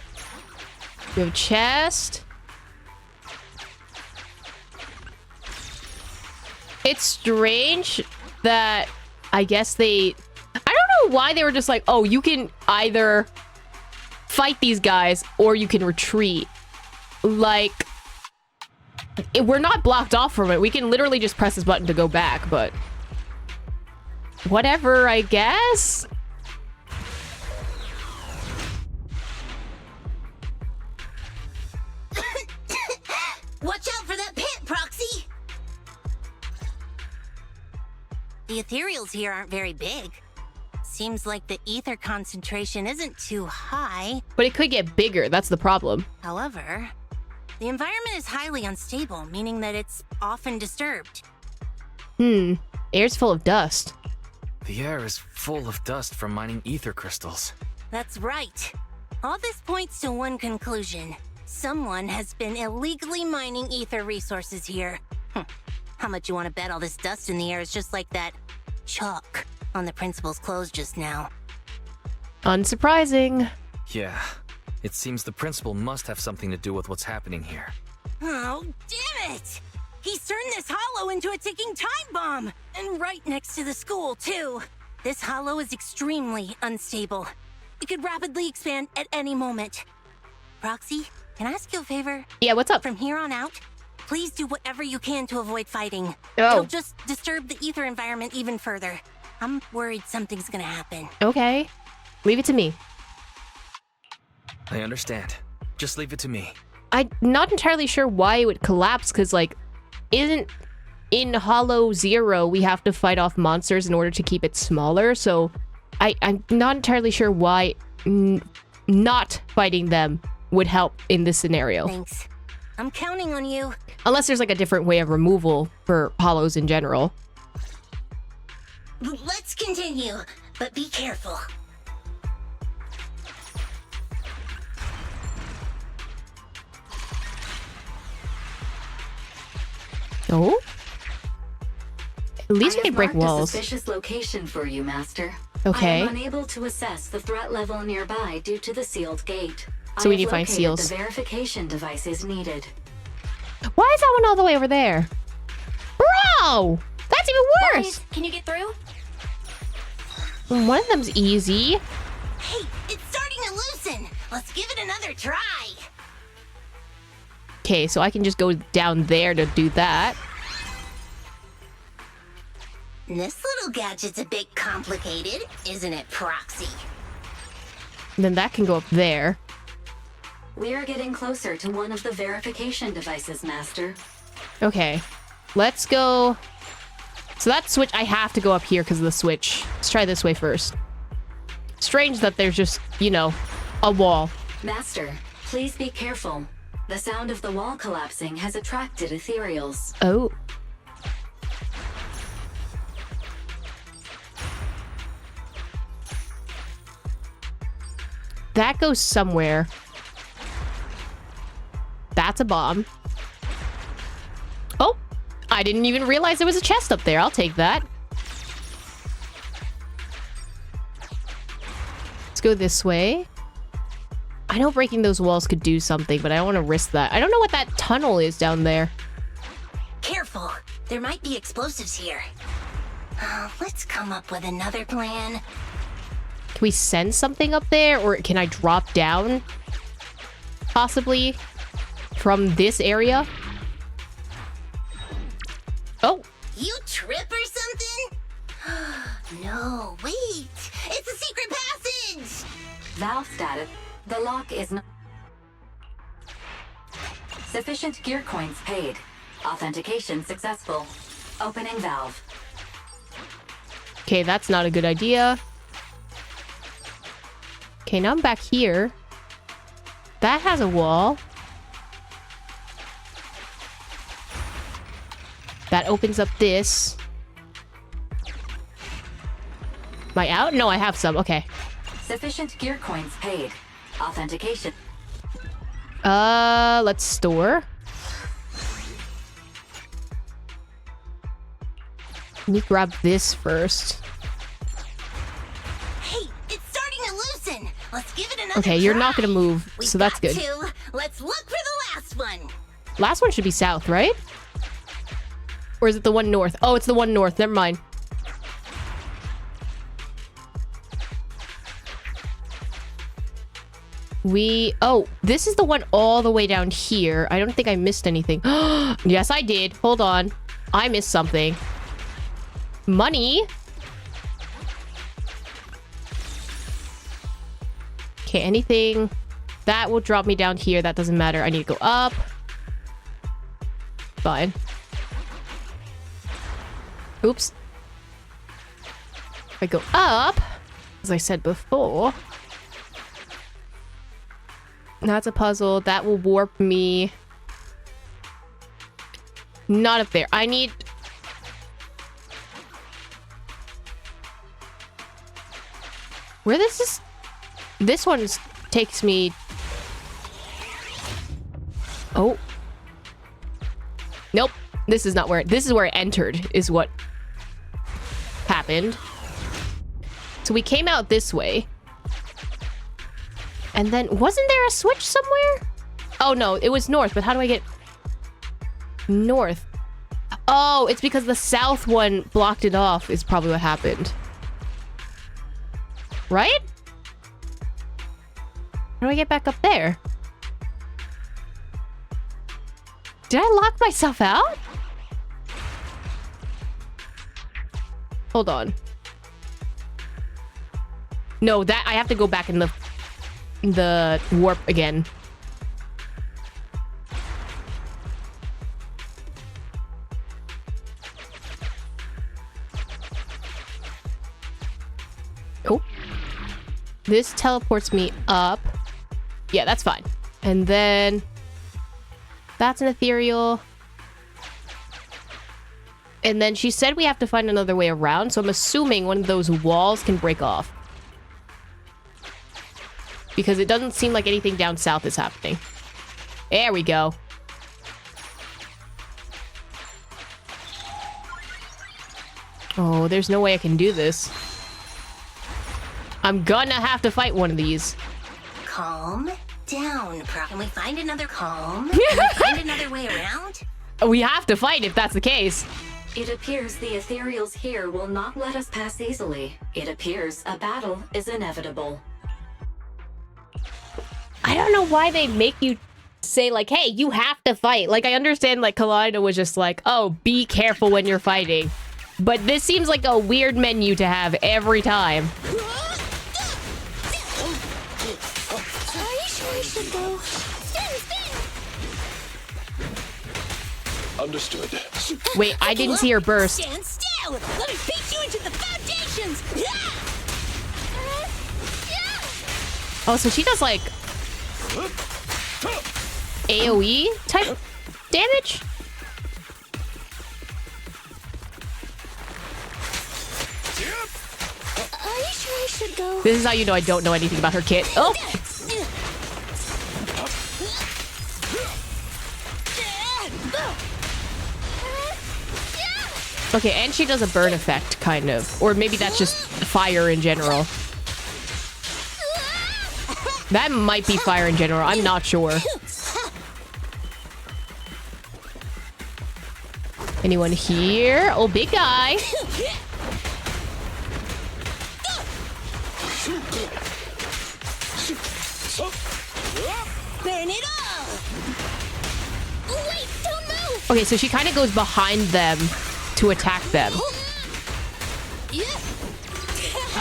Speaker 1: We have a chest. It's strange that I guess I don't know why they were just like, oh, you can either fight these guys or you can retreat. Like, we're not blocked off from it. We can literally just press this button to go back, but... whatever, I guess?
Speaker 4: Watch out for that pit, Proxy! The ethereals here aren't very big. Seems like the ether concentration isn't too high.
Speaker 1: But it could get bigger, that's the problem.
Speaker 4: However, the environment is highly unstable, meaning that it's often disturbed.
Speaker 1: Air's full of dust.
Speaker 7: The air is full of dust from mining ether crystals.
Speaker 4: That's right. All this points to one conclusion. Someone has been illegally mining ether resources here. How much you want to bet all this dust in the air is just like that chalk on the principal's clothes just now?
Speaker 1: Unsurprising.
Speaker 7: Yeah, it seems the principal must have something to do with what's happening here.
Speaker 4: Oh, damn it! He's turned this hollow into a ticking time bomb! And right next to the school, too. This hollow is extremely unstable. It could rapidly expand at any moment. Proxy, can I ask you a favor?
Speaker 1: Yeah, what's up?
Speaker 4: From here on out, please do whatever you can to avoid fighting.
Speaker 1: Oh.
Speaker 4: It'll just disturb the ether environment even further. I'm worried something's gonna happen.
Speaker 1: Okay. Leave it to me.
Speaker 7: I understand. Just leave it to me.
Speaker 1: I'm not entirely sure why it would collapse, because, like, isn't in Hollow Zero we have to fight off monsters in order to keep it smaller, so I'm not entirely sure why not fighting them would help in this scenario.
Speaker 4: Thanks. I'm counting on you.
Speaker 1: Unless there's, like, a different way of removal for hollows in general.
Speaker 4: Let's continue, but be careful.
Speaker 1: Oh? At least
Speaker 9: I
Speaker 1: we can
Speaker 9: have
Speaker 1: break
Speaker 9: marked
Speaker 1: walls.
Speaker 9: A suspicious location for you, Master.
Speaker 1: Okay.
Speaker 9: I am unable to assess the threat level nearby due to the sealed gate.
Speaker 1: So we
Speaker 9: I
Speaker 1: need
Speaker 9: have
Speaker 1: to find
Speaker 9: located
Speaker 1: seals.
Speaker 9: The verification device is needed.
Speaker 1: Why is that one all the way over there? Bro! That's even worse!
Speaker 6: Boys, can you get through?
Speaker 1: One of them's easy.
Speaker 4: Hey, it's starting to loosen. Let's give it another try.
Speaker 1: Okay, so I can just go down there to do that.
Speaker 4: This little gadget's a bit complicated, isn't it, Proxy?
Speaker 1: And then that can go up there.
Speaker 9: We are getting closer to one of the verification devices, Master.
Speaker 1: Okay. Let's go... So that switch, I have to go up here because of the switch. Let's try this way first. Strange that there's just, you know, a wall.
Speaker 9: Master, please be careful. The sound of the wall collapsing has attracted ethereals.
Speaker 1: Oh. That goes somewhere. That's a bomb. Oh! I didn't even realize there was a chest up there. I'll take that. Let's go this way. I know breaking those walls could do something, but I don't want to risk that. I don't know what that tunnel is down there.
Speaker 4: Careful, there might be explosives here. Let's come up with another plan.
Speaker 1: Can we send something up there, or can I drop down? Possibly from this area? Oh!
Speaker 4: You trip or something? No, wait! It's a secret passage!
Speaker 9: Valve status. The lock is not... Sufficient gear coins paid. Authentication successful. Opening valve.
Speaker 1: Okay, that's not a good idea. Okay, now I'm back here. That has a wall. That opens up this. Am I out? No, I have some. Okay.
Speaker 9: Sufficient gear coins paid. Authentication.
Speaker 1: Let's store. Let me grab this first.
Speaker 4: Hey, it's starting to loosen! Let's give it another
Speaker 1: Okay, you're
Speaker 4: try.
Speaker 1: not gonna move,
Speaker 4: We've
Speaker 1: so that's
Speaker 4: got
Speaker 1: good.
Speaker 4: to. Let's look for the last one.
Speaker 1: Last one should be south, right? Or is it the one north? Oh, it's the one north. Never mind. Oh, this is the one all the way down here. I don't think I missed anything. Yes, I did. Hold on. I missed something. Money. Okay, anything that will drop me down here. That doesn't matter. I need to go up. Fine. Oops. If I go up, as I said before, that's a puzzle. That will warp me. Not up there. I need... Where this is... This one takes me... Oh. Nope. This is not where... This is where it entered, is what happened. So we came out this way. And then... Wasn't there a switch somewhere? Oh, no. It was north, but how do I get... North? Oh, it's because the south one blocked it off is probably what happened. Right? How do I get back up there? Did I lock myself out? Hold on. No, that I have to go back in the warp again. Oh. This teleports me up. Yeah, that's fine. And then... That's an ethereal. And then she said we have to find another way around, so I'm assuming one of those walls can break off. Because it doesn't seem like anything down south is happening. There we go. Oh, there's no way I can do this. I'm gonna have to fight one of these.
Speaker 4: Calm down. Can we find another calm? Can we find another way around?
Speaker 1: We have to fight if that's the case.
Speaker 9: It appears the ethereals here will not let us pass easily. It appears a battle is inevitable.
Speaker 1: I don't know why they make you say, like, hey, you have to fight. Like, I understand, like, Koleda was just like, oh, be careful when you're fighting. But this seems like a weird menu to have every time.
Speaker 10: Understood.
Speaker 1: Wait, I didn't see her burst.
Speaker 4: Stand still! Let me beat you into the foundations!
Speaker 1: Oh, so she does, like, AoE type damage?
Speaker 3: Are you sure I should go?
Speaker 1: This is how you know I don't know anything about her kit. Oh! Okay, and she does a burn effect, kind of. Or maybe that's just fire in general. That might be fire in general. I'm not sure. Anyone here? Oh, big guy.
Speaker 4: Burn it all! Wait, don't move!
Speaker 1: Okay, so she kind of goes behind them to attack them.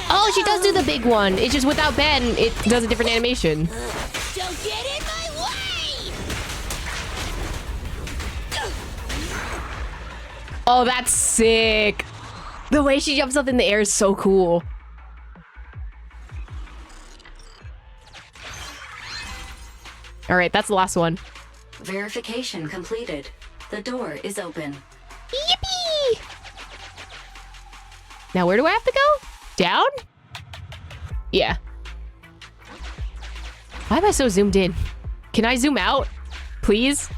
Speaker 1: Oh, she does do the big one. It's just without Ben, it does a different animation.
Speaker 4: Don't get in my way!
Speaker 1: Oh, that's sick. The way she jumps up in the air is so cool. All right, that's the last one.
Speaker 9: Verification completed. The door is open.
Speaker 1: Yippee! Now, where do I have to go? Down? Yeah. Why am I so zoomed in? Can I zoom out? Please?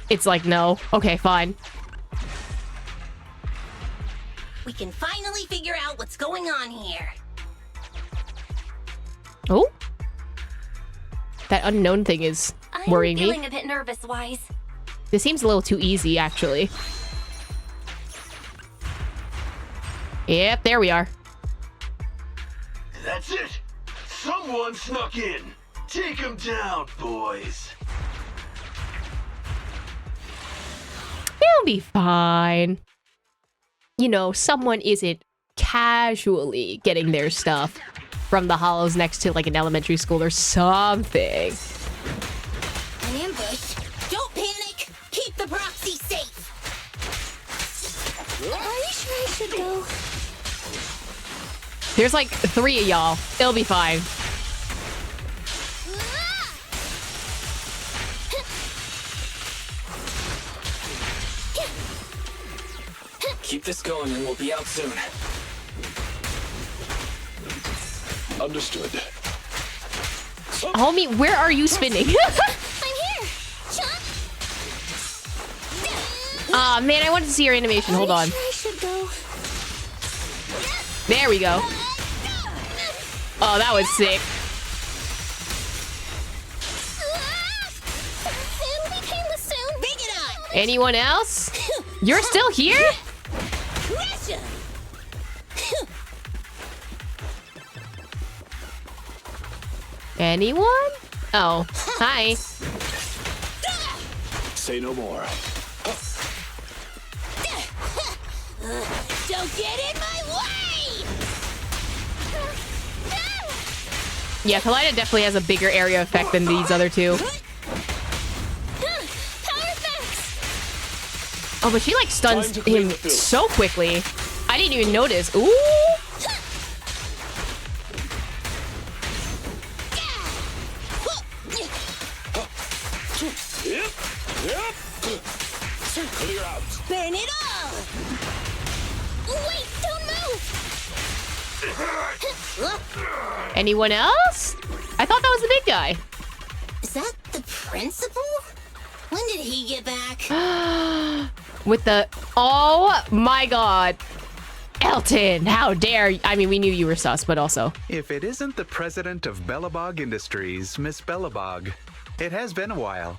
Speaker 1: It's like, no. Okay, fine.
Speaker 4: We can finally figure out what's going on here.
Speaker 1: Oh? That unknown thing is worrying
Speaker 6: I'm feeling
Speaker 1: me.
Speaker 6: a bit nervous, Wise.
Speaker 1: This seems a little too easy, actually. Yep, there we are.
Speaker 10: That's it. Someone snuck in. Take him down, boys.
Speaker 1: It'll be fine. You know, someone isn't casually getting their stuff from the hollows next to like an elementary school or something.
Speaker 4: An ambush? Don't panic! Keep the proxy safe!
Speaker 3: Are you sure I should go?
Speaker 1: There's like 3 of y'all. It'll be fine.
Speaker 7: Keep this going and we'll be out soon.
Speaker 10: Understood.
Speaker 1: Homie, where are you spinning?
Speaker 3: I'm here.
Speaker 1: Aw, man, I wanted to see your animation. Hold on.
Speaker 3: I should go.
Speaker 1: There we go. Oh, that was sick.
Speaker 3: It'll be painless soon.
Speaker 4: Bring it on!
Speaker 1: Anyone else? You're still here?
Speaker 4: Crush 'em!
Speaker 1: Anyone? Oh, hi.
Speaker 10: Say no more.
Speaker 4: Don't get in my way!
Speaker 1: Yeah, Koleda definitely has a bigger area effect than these other two.
Speaker 3: Power effects.
Speaker 1: Oh, but she like stuns
Speaker 10: Time to clean
Speaker 1: him
Speaker 10: the field.
Speaker 1: so quickly. I didn't even notice. Ooh.
Speaker 10: Yep. Clear out.
Speaker 4: Burn it all!
Speaker 3: Wait, don't move.
Speaker 1: Anyone else? I thought that was the big guy.
Speaker 4: Is that the principal? When did he get back?
Speaker 1: With the... Oh my god. Elton, how dare you? I mean, we knew you were sus, but also...
Speaker 8: If it isn't the president of Bellabog Industries, Miss Bellabog, it has been a while.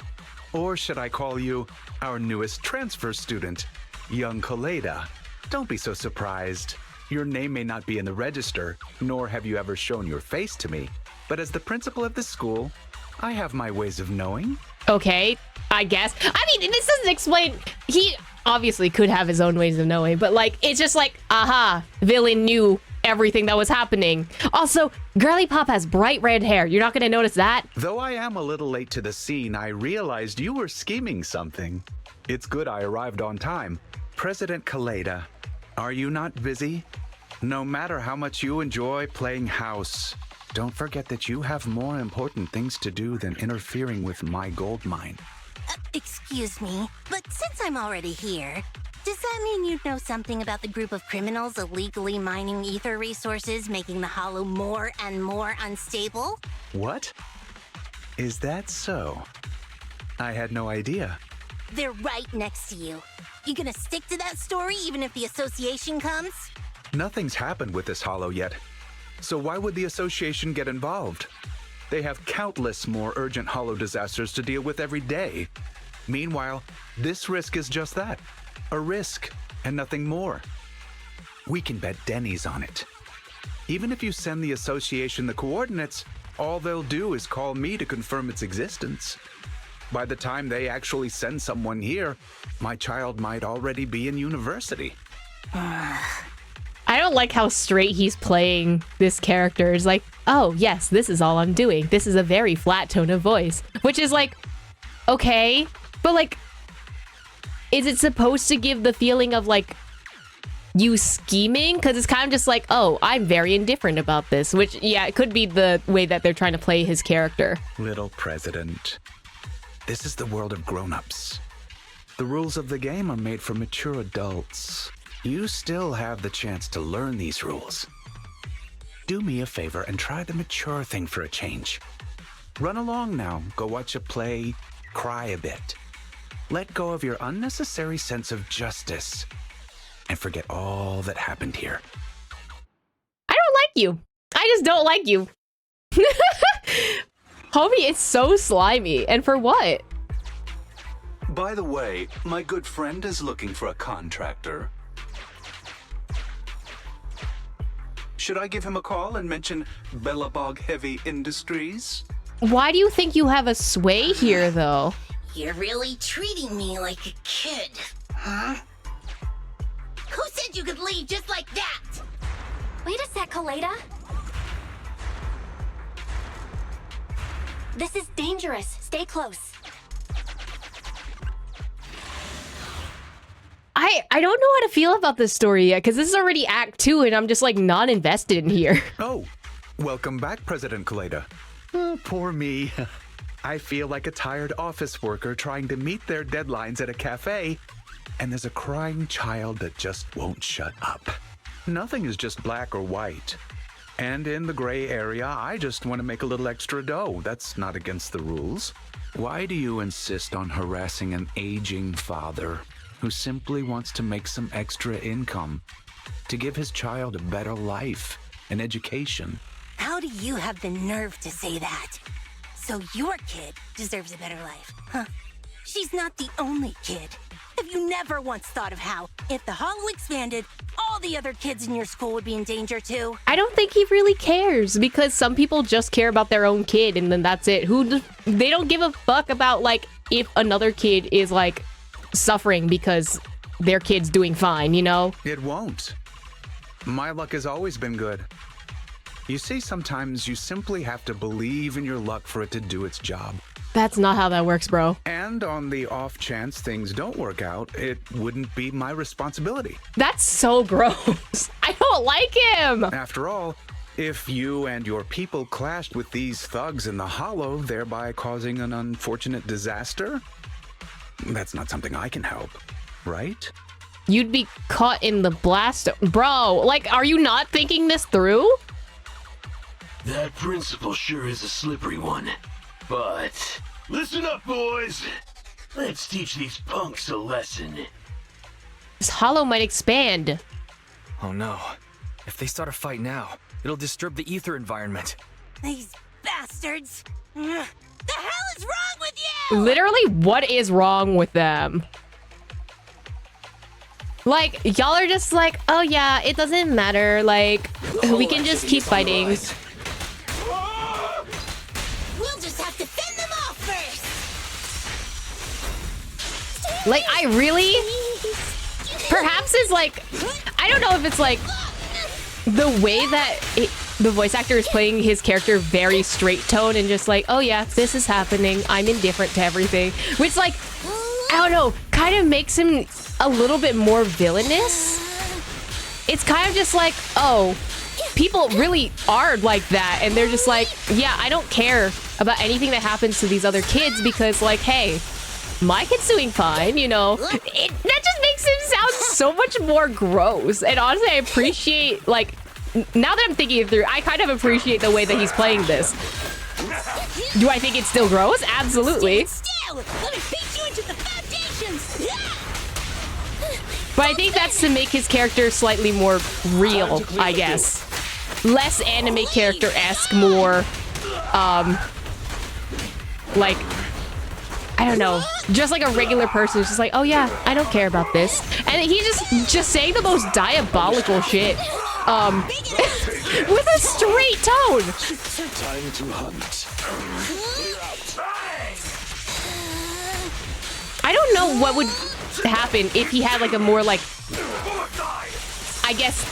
Speaker 8: Or should I call you our newest transfer student, young Koleda? Don't be so surprised. Your name may not be in the register, nor have you ever shown your face to me. But as the principal of the school, I have my ways of knowing.
Speaker 1: Okay, I guess. I mean, this doesn't explain... He obviously could have his own ways of knowing, but like, it's just like, aha, villain knew everything that was happening. Also, Girly Pop has bright red hair. You're not gonna notice that?
Speaker 8: Though I am a little late to the scene, I realized you were scheming something. It's good I arrived on time. President Koleda, are you not busy? No matter how much you enjoy playing house, don't forget that you have more important things to do than interfering with my gold mine.
Speaker 4: Excuse me, but since I'm already here, does that mean you'd know something about the group of criminals illegally mining ether resources, making the hollow more and more unstable?
Speaker 8: What? Is that so? I had no idea.
Speaker 4: They're right next to you. You gonna stick to that story even if the association comes?
Speaker 8: Nothing's happened with this hollow yet. So why would the association get involved? They have countless more urgent hollow disasters to deal with every day. Meanwhile, this risk is just that. A risk, and nothing more. We can bet Denny's on it. Even if you send the association the coordinates, all they'll do is call me to confirm its existence. By the time they actually send someone here, my child might already be in university.
Speaker 1: I don't like how straight he's playing this character. It's like, oh, yes, this is all I'm doing. This is a very flat tone of voice. Which is like, okay, but like, is it supposed to give the feeling of like, you scheming? Because it's kind of just like, oh, I'm very indifferent about this. Which, yeah, it could be the way that they're trying to play his character.
Speaker 8: Little president, this is the world of grown-ups. The rules of the game are made for mature adults. You still have the chance to learn these rules. Do me a favor and try the mature thing for a change. Run along now, go watch a play, cry a bit. Let go of your unnecessary sense of justice and forget all that happened here.
Speaker 1: I don't like you. I just don't like you. Homie, it's so slimy. And for what?
Speaker 10: By the way, my good friend is looking for a contractor. Should I give him a call and mention Bellabog Heavy Industries?
Speaker 1: Why do you think you have a sway here, though?
Speaker 4: You're really treating me like a kid, huh? Who said you could leave just like that?
Speaker 6: Wait a sec, Koleda. This is dangerous. Stay close.
Speaker 1: I don't know how to feel about this story yet, because this is already Act 2, and I'm just, like, not invested in here.
Speaker 8: Oh, welcome back, President Koleda. Oh, poor me. I feel like a tired office worker trying to meet their deadlines at a cafe, and there's a crying child that just won't shut up. Nothing is just black or white. And in the gray area, I just want to make a little extra dough. That's not against the rules. Why do you insist on harassing an aging father who simply wants to make some extra income to give his child a better life, an education?
Speaker 4: How do you have the nerve to say that? So your kid deserves a better life, huh? She's not the only kid. Have you never once thought of how, if the hollow expanded, all the other kids in your school would be in danger too?
Speaker 1: I don't think he really cares, because some people just care about their own kid, and then that's it. They don't give a fuck about, like, if another kid is, like, suffering because their kid's doing fine, you know?
Speaker 8: It won't. My luck has always been good. You see, sometimes you simply have to believe in your luck for it to do its job.
Speaker 1: That's not how that works, bro.
Speaker 8: And on the off chance things don't work out, it wouldn't be my responsibility.
Speaker 1: That's so gross. I don't like him.
Speaker 8: After all, if you and your people clashed with these thugs in the Hollow, thereby causing an unfortunate disaster, that's not something I can help, right?
Speaker 1: You'd be caught in the blast. Bro, like, are you not thinking this through?
Speaker 11: That principle sure is a slippery one. But listen up, boys. Let's teach these punks a lesson.
Speaker 1: This Hollow might expand.
Speaker 7: Oh no. If they start a fight now, it'll disturb the ether environment.
Speaker 4: These bastards. The hell is wrong with you?
Speaker 1: Literally, what is wrong with them? Like, y'all are just like, oh yeah, it doesn't matter. Like, we can just keep fighting.
Speaker 4: We'll just have to fend them off first.
Speaker 1: Like, I really... Perhaps it's like... I don't know if it's like... The way that the voice actor is playing his character very straight tone and just like, oh yeah, this is happening. I'm indifferent to everything. Which, like, I don't know, kind of makes him a little bit more villainous. It's kind of just like, oh, people really are like that. And they're just like, yeah, I don't care about anything that happens to these other kids because, like, hey, my kid's doing fine, you know? That just makes him sound so much more gross. And honestly, I appreciate, like, now that I'm thinking it through, I kind of appreciate the way that he's playing this. Do I think it's still gross? Absolutely.
Speaker 4: Still, let me beat you into the foundations.
Speaker 1: But I think that's to make his character slightly more real, I guess. Less anime character-esque, more, like, I don't know, just like a regular person who's just like, oh yeah, I don't care about this. And he's just saying the most diabolical shit, with a straight tone.
Speaker 11: Time to hunt.
Speaker 1: I don't know what would happen if he had like a more like, I guess,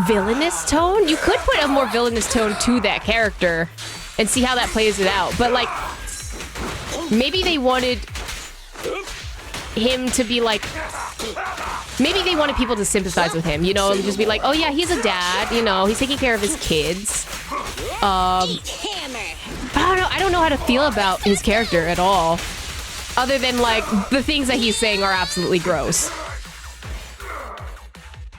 Speaker 1: villainous tone. You could put a more villainous tone to that character and see how that plays it out. But like, maybe they wanted him to be like, maybe they wanted people to sympathize with him, you know, and just be like, oh yeah, he's a dad, you know, he's taking care of his kids. I don't know how to feel about his character at all. Other than, like, the things that he's saying are absolutely gross.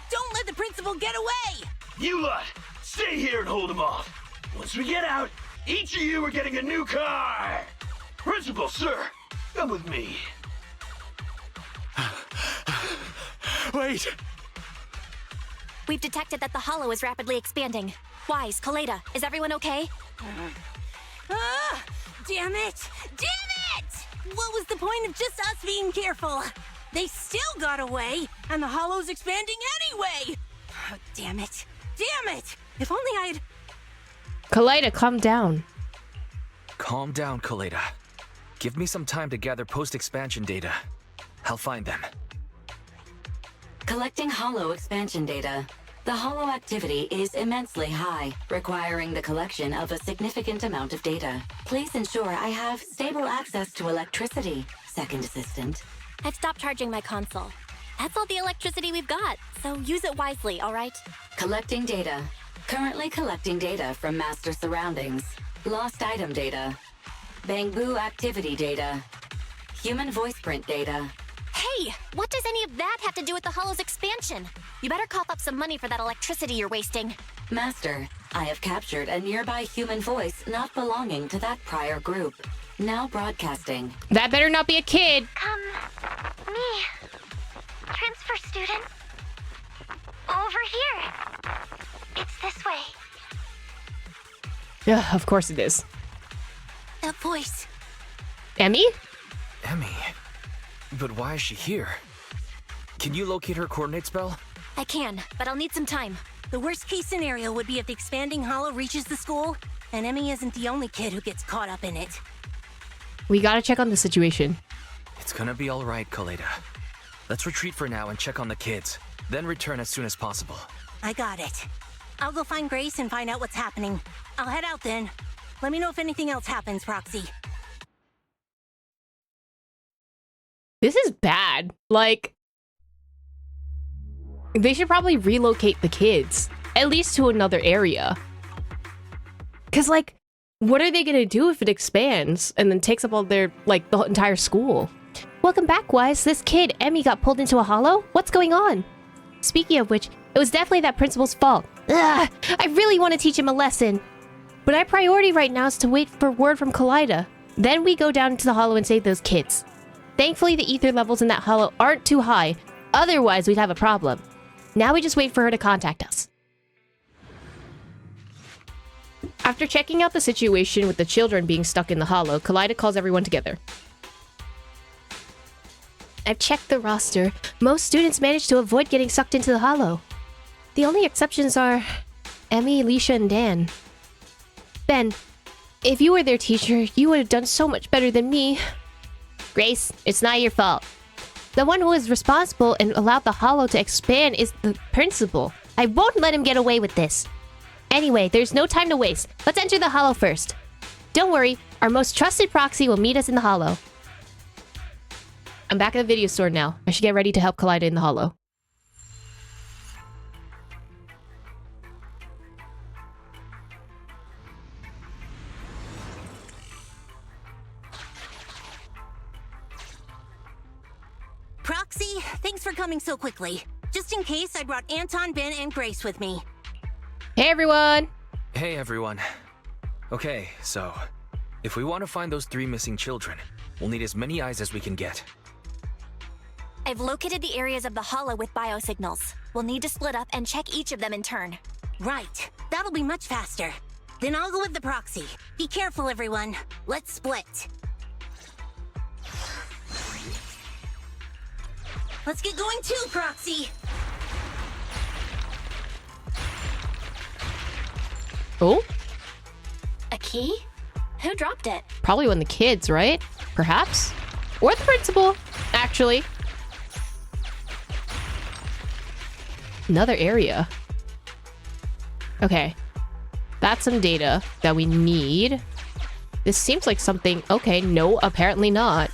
Speaker 4: Don't let the principal get away!
Speaker 11: You lot, stay here and hold him off. Once we get out, each of you are getting a new car. Principal, sir, come with me.
Speaker 7: Wait!
Speaker 6: We've detected that the Hollow is rapidly expanding. Wise, Koleda, is everyone okay?
Speaker 4: Damn it! Damn it! What was the point of just us being careful? They still got away, and the Hollow's expanding anyway! Oh, damn it. Damn it! If only I'd...
Speaker 1: Koleda, calm down.
Speaker 7: Calm down, Koleda. Give me some time to gather post-expansion data. I'll find them.
Speaker 9: Collecting hollow expansion data. The hollow activity is immensely high, requiring the collection of a significant amount of data. Please ensure I have stable access to electricity, second assistant.
Speaker 6: I've stopped charging my console. That's all the electricity we've got, so use it wisely, all right?
Speaker 9: Collecting data. Currently collecting data from master surroundings. Lost item data. Bangbu activity data. Human voice print data.
Speaker 6: Hey, what does any of that have to do with the Hollow's expansion? You better cough up some money for that electricity you're wasting.
Speaker 9: Master, I have captured a nearby human voice not belonging to that prior group. Now broadcasting.
Speaker 1: That better not be a kid.
Speaker 3: Me. Transfer student. Over here. It's this way.
Speaker 1: Yeah, of course it is.
Speaker 4: That voice.
Speaker 1: Emmy?
Speaker 7: Emmy? But why is she here? Can you locate her coordinates, Belle?
Speaker 6: I can, but I'll need some time.
Speaker 4: The worst case scenario would be if the expanding hollow reaches the school, and Emmy isn't the only kid who gets caught up in it.
Speaker 1: We gotta check on the situation.
Speaker 7: It's gonna be alright, Koleda. Let's retreat for now and check on the kids, then return as soon as possible.
Speaker 4: I got it. I'll go find Grace and find out what's happening. I'll head out then. Let me know if anything else happens, Proxy.
Speaker 1: This is bad. Like, they should probably relocate the kids, at least to another area. Because, like, what are they gonna do if it expands and then takes up all their, like, the entire school? Welcome back, Wise. This kid, Emmy, got pulled into a hollow? What's going on? Speaking of which, it was definitely that principal's fault. Ugh, I really want to teach him a lesson. But our priority right now is to wait for word from Koleda. Then we go down into the hollow and save those kids. Thankfully, the ether levels in that hollow aren't too high. Otherwise, we'd have a problem. Now we just wait for her to contact us. After checking out the situation with the children being stuck in the hollow, Koleda calls everyone together. I've checked the roster. Most students managed to avoid getting sucked into the hollow. The only exceptions are Emmy, Alicia, and Dan. Ben, if you were their teacher, you would have done so much better than me. Grace, it's not your fault. The one who is responsible and allowed the hollow to expand is the principal. I won't let him get away with this. Anyway, there's no time to waste. Let's enter the hollow first. Don't worry, our most trusted proxy will meet us in the hollow. I'm back at the video store now. I should get ready to help Koleda in the hollow.
Speaker 4: Proxy, thanks for coming so quickly. Just in case, I brought Anton, Ben, and Grace with me.
Speaker 1: Hey, everyone!
Speaker 7: Hey, everyone. Okay, so, if we want to find those 3 missing children, we'll need as many eyes as we can get.
Speaker 6: I've located the areas of the hollow with biosignals. We'll need to split up and check each of them in turn.
Speaker 4: Right. That'll be much faster. Then I'll go with the proxy. Be careful, everyone. Let's split. Let's get going too, Proxy!
Speaker 1: Oh?
Speaker 6: A key? Who dropped it?
Speaker 1: Probably one of the kids, right? Perhaps? Or the principal, actually. Another area. Okay. That's some data that we need. This seems like something... Okay, no, apparently not.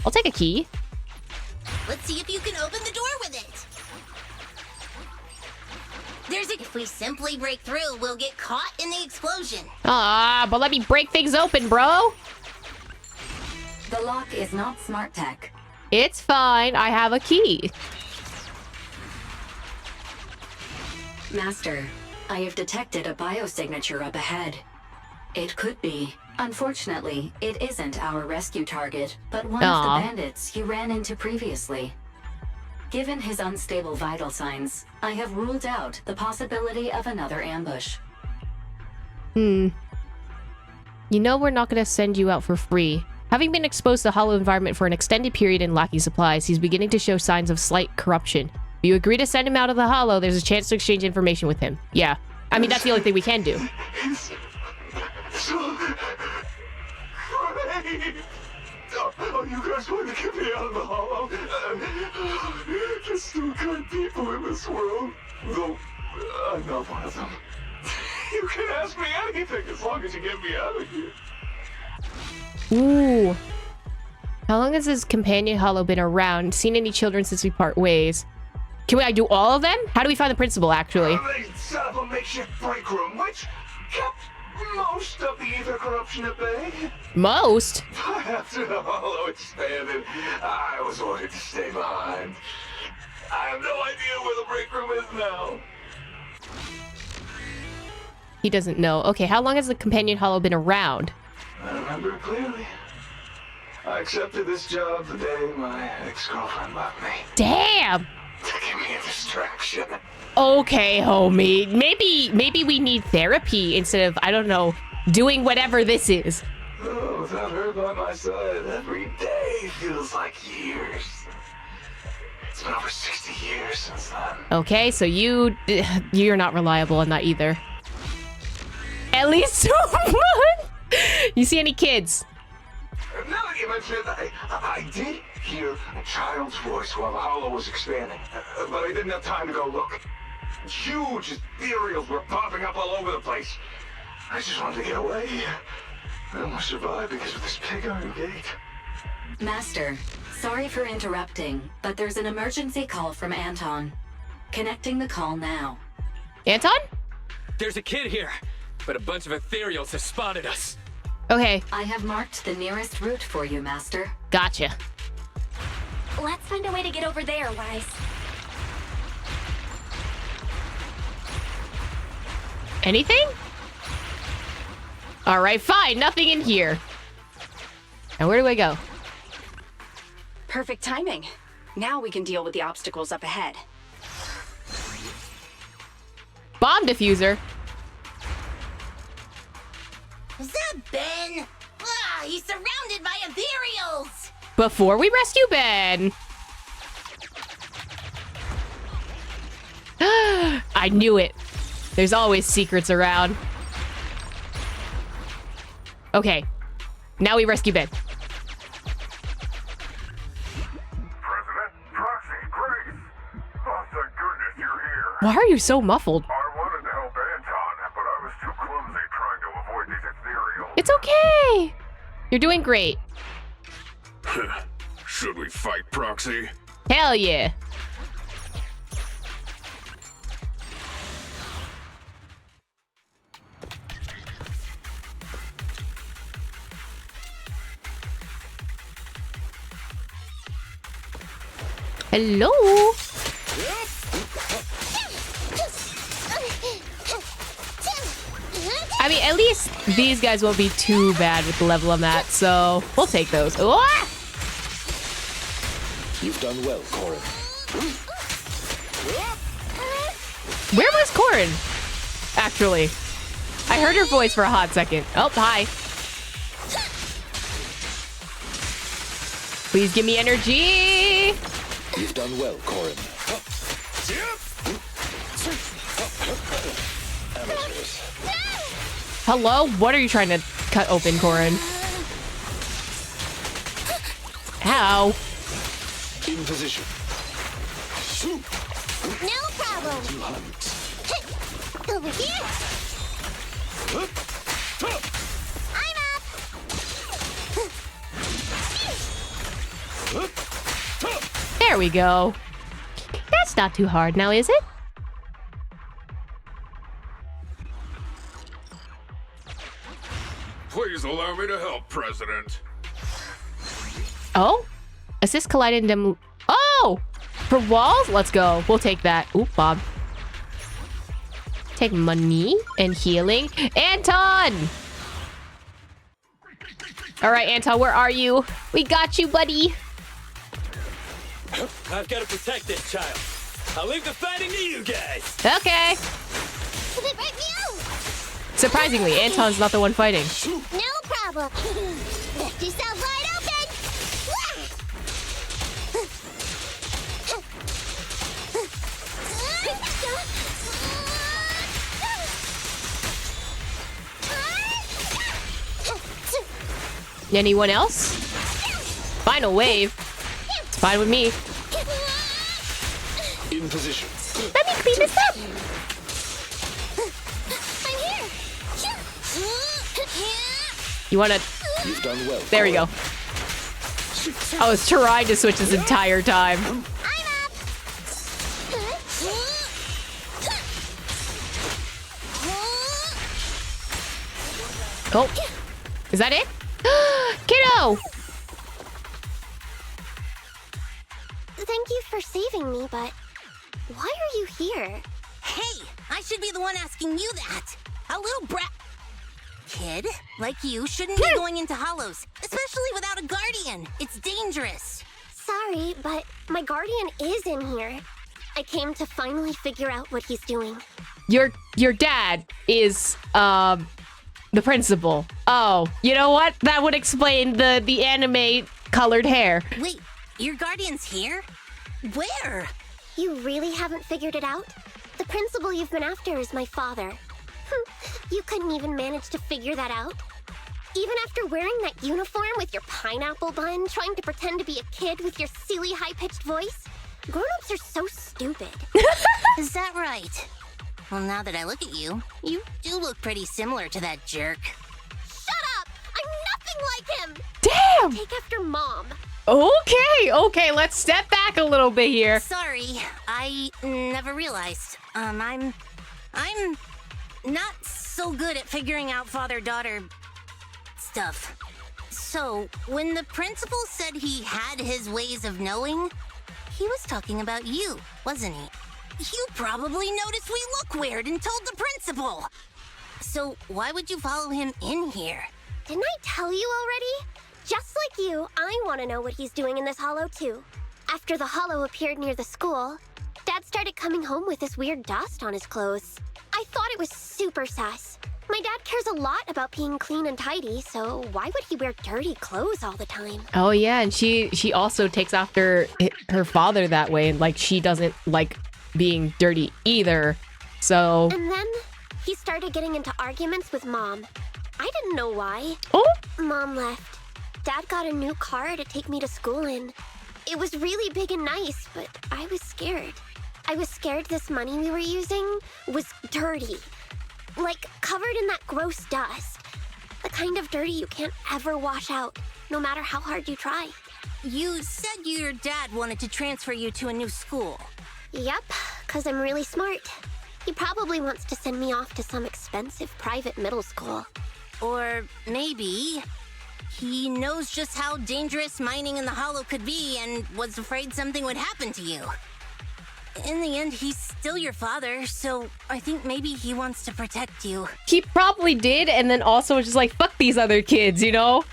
Speaker 1: I'll take a key.
Speaker 4: Let's see if you can open the door with it. If we simply break through, we'll get caught in the explosion.
Speaker 1: Ah, but let me break things open, bro.
Speaker 9: The lock is not smart tech.
Speaker 1: It's fine. I have a key.
Speaker 9: Master, I have detected a biosignature up ahead. It could be. Unfortunately, it isn't our rescue target, but one of the bandits you ran into previously. Given his unstable vital signs, I have ruled out the possibility of another ambush.
Speaker 1: You know we're not going to send you out for free. Having been exposed to the hollow environment for an extended period and lacking supplies, he's beginning to show signs of slight corruption. If you agree to send him out of the hollow, there's a chance to exchange information with him. Yeah. I mean, that's the only thing we can do.
Speaker 11: Wait! Oh, you guys want to get me out of the hollow? There's still good people in this world. Though, I'm not one of them. You can ask me anything as long as you get me out of here.
Speaker 1: Ooh. How long has this companion hollow been around? Seen any children since we part ways? Can I do all of them? How do we find the principal, actually?
Speaker 11: They set up a makeshift break room, which kept most of the ether corruption at bay.
Speaker 1: Most?
Speaker 11: After the hollow expanded, I was ordered to stay behind. I have no idea where the break room is now.
Speaker 1: He doesn't know. Okay, how long has the companion hollow been around?
Speaker 11: I remember it clearly. I accepted this job the day my ex-girlfriend left me.
Speaker 1: Damn!
Speaker 11: To give me a distraction.
Speaker 1: Okay, homie. Maybe we need therapy instead of, I don't know, doing whatever this is.
Speaker 11: Oh, without her by my side, every day feels like years. It's been over 60 years since then.
Speaker 1: Okay, so you're not reliable on that either. At least 2 months. You see any kids?
Speaker 11: Now that you mention it, I did hear a child's voice while the hollow was expanding, but I didn't have time to go look. Huge ethereals were popping up all over the place. I just wanted to get away. I almost survived because of this pig iron gate.
Speaker 9: Master, sorry for interrupting, but there's an emergency call from Anton. Connecting the call now.
Speaker 1: Anton?
Speaker 7: There's a kid here, but a bunch of ethereals have spotted us.
Speaker 1: Okay.
Speaker 9: I have marked the nearest route for you, Master.
Speaker 1: Gotcha.
Speaker 6: Let's find a way to get over there, Wise.
Speaker 1: Anything? All right, fine. Nothing in here. Now where do I go?
Speaker 5: Perfect timing. Now we can deal with the obstacles up ahead.
Speaker 1: Bomb diffuser.
Speaker 4: Is that Ben? Ah, he's surrounded by ethereals!
Speaker 1: Before we rescue Ben. I knew it. There's always secrets around. Okay. Now we rescue Ben.
Speaker 11: President, Proxy, Grace. Oh, thank goodness you're here.
Speaker 1: Why are you so muffled?
Speaker 11: I wanted to help Anton, but I was too clumsy trying to avoid these ethereals.
Speaker 1: It's okay. You're doing great.
Speaker 11: Should we fight, Proxy?
Speaker 1: Hell yeah. Hello. I mean, at least these guys won't be too bad with the level I'm at, so we'll take those. Ah!
Speaker 12: You've done well, Corin.
Speaker 1: Where was Corin? Actually, I heard her voice for a hot second. Oh, hi. Please give me energy.
Speaker 12: You've done well, Corin. Amateurs.
Speaker 1: Hello? What are you trying to cut open, Corin? Ow.
Speaker 12: In position.
Speaker 3: No problem. Over here. I'm up.
Speaker 1: There we go. That's not too hard now, is it?
Speaker 11: Please allow me to help, President.
Speaker 1: Oh? Assist collide and dem... Oh! For walls? Let's go. We'll take that. Oop, Bob. Take money and healing. Anton! Alright, Anton, where are you? We got you, buddy.
Speaker 7: I've got to protect this child. I'll leave the fighting to you guys.
Speaker 1: Okay. Surprisingly, Anton's not the one fighting.
Speaker 3: No problem. Lift yourself wide open.
Speaker 1: Anyone else? Final wave. It's fine with me.
Speaker 12: In position.
Speaker 1: Let me clean this up.
Speaker 3: I'm here.
Speaker 1: You wanna?
Speaker 12: You've done well.
Speaker 1: There we go. I was trying to switch this entire time.
Speaker 3: I'm up.
Speaker 1: Oh, is that it? Kiddo!
Speaker 3: Thank you for saving me, but why are you here?
Speaker 4: Hey, I should be the one asking you that. A little brat kid like you shouldn't be going into hollows, especially without a guardian. It's dangerous.
Speaker 3: Sorry, but my guardian is in here. I came to finally figure out what he's doing.
Speaker 1: Your dad is the principal. Oh, you know what? That would explain the anime colored hair.
Speaker 4: Wait, your guardian's here? Where?
Speaker 3: You really haven't figured it out? The principal you've been after is my father. You couldn't even manage to figure that out? Even after wearing that uniform with your pineapple bun, trying to pretend to be a kid with your silly high-pitched voice? Grown-ups are so stupid.
Speaker 4: Is that right? Well, now that I look at you, you do look pretty similar to that jerk.
Speaker 3: Shut up! I'm nothing like him!
Speaker 1: Damn!
Speaker 3: Take after Mom.
Speaker 1: Okay, let's step back a little bit here.
Speaker 4: Sorry, I never realized. I'm not so good at figuring out father-daughter stuff. So, when the principal said he had his ways of knowing, he was talking about you, wasn't he? You probably noticed we look weird and told the principal. So, why would you follow him in here?
Speaker 3: Didn't I tell you already? Just like you, I want to know what he's doing in this hollow too. After the hollow appeared near the school, Dad started coming home with this weird dust on his clothes. I thought it was super sus. My dad cares a lot about being clean and tidy, so why would he wear dirty clothes all the time?
Speaker 1: Oh yeah, and she also takes after her father that way, and like she doesn't like being dirty either. So
Speaker 3: And then he started getting into arguments with Mom. I didn't know why.
Speaker 1: Oh?
Speaker 3: Mom left. Dad got a new car to take me to school in. It was really big and nice, but I was scared. I was scared this money we were using was dirty. Like, covered in that gross dust. The kind of dirty you can't ever wash out, no matter how hard you try.
Speaker 4: You said your dad wanted to transfer you to a new school.
Speaker 3: Yep, 'cause I'm really smart. He probably wants to send me off to some expensive private middle school.
Speaker 4: Or maybe he knows just how dangerous mining in the hollow could be and was afraid something would happen to you. In the end, he's still your father, so I think maybe he wants to protect you.
Speaker 1: he probably did, and then also was just like, fuck these other kids, you know?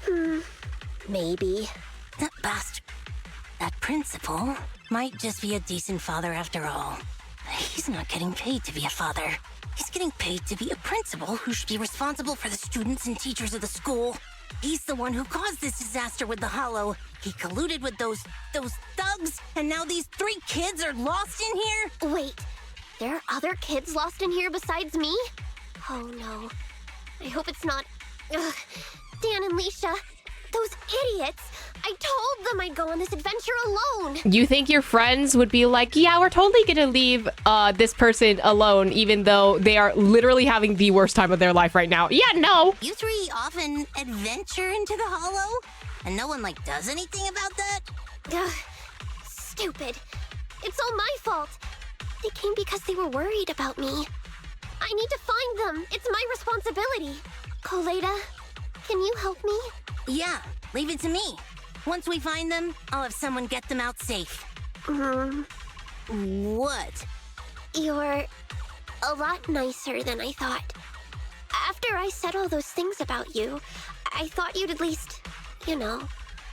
Speaker 3: Maybe.
Speaker 4: That bastard. That principal might just be a decent father after all. He's not getting paid to be a father. He's getting paid to be a principal who should be responsible for the students and teachers of the school. He's the one who caused this disaster with the hollow. He colluded with those thugs, and now these 3 kids are lost in here?
Speaker 3: Wait, there are other kids lost in here besides me? Oh no. I hope it's not... Ugh. Dan and Leisha, those idiots! I told them I'd go on this adventure alone!
Speaker 1: You think your friends would be like, yeah, we're totally gonna leave this person alone, even though they are literally having the worst time of their life right now? Yeah, no!
Speaker 4: You 3 often adventure into the hollow? And no one, like, does anything about that?
Speaker 3: Ugh. Stupid. It's all my fault. They came because they were worried about me. I need to find them. It's my responsibility. Koleda, can you help me?
Speaker 4: Yeah, leave it to me. Once we find them, I'll have someone get them out safe. What?
Speaker 3: You're a lot nicer than I thought. After I said all those things about you, I thought you'd at least, you know,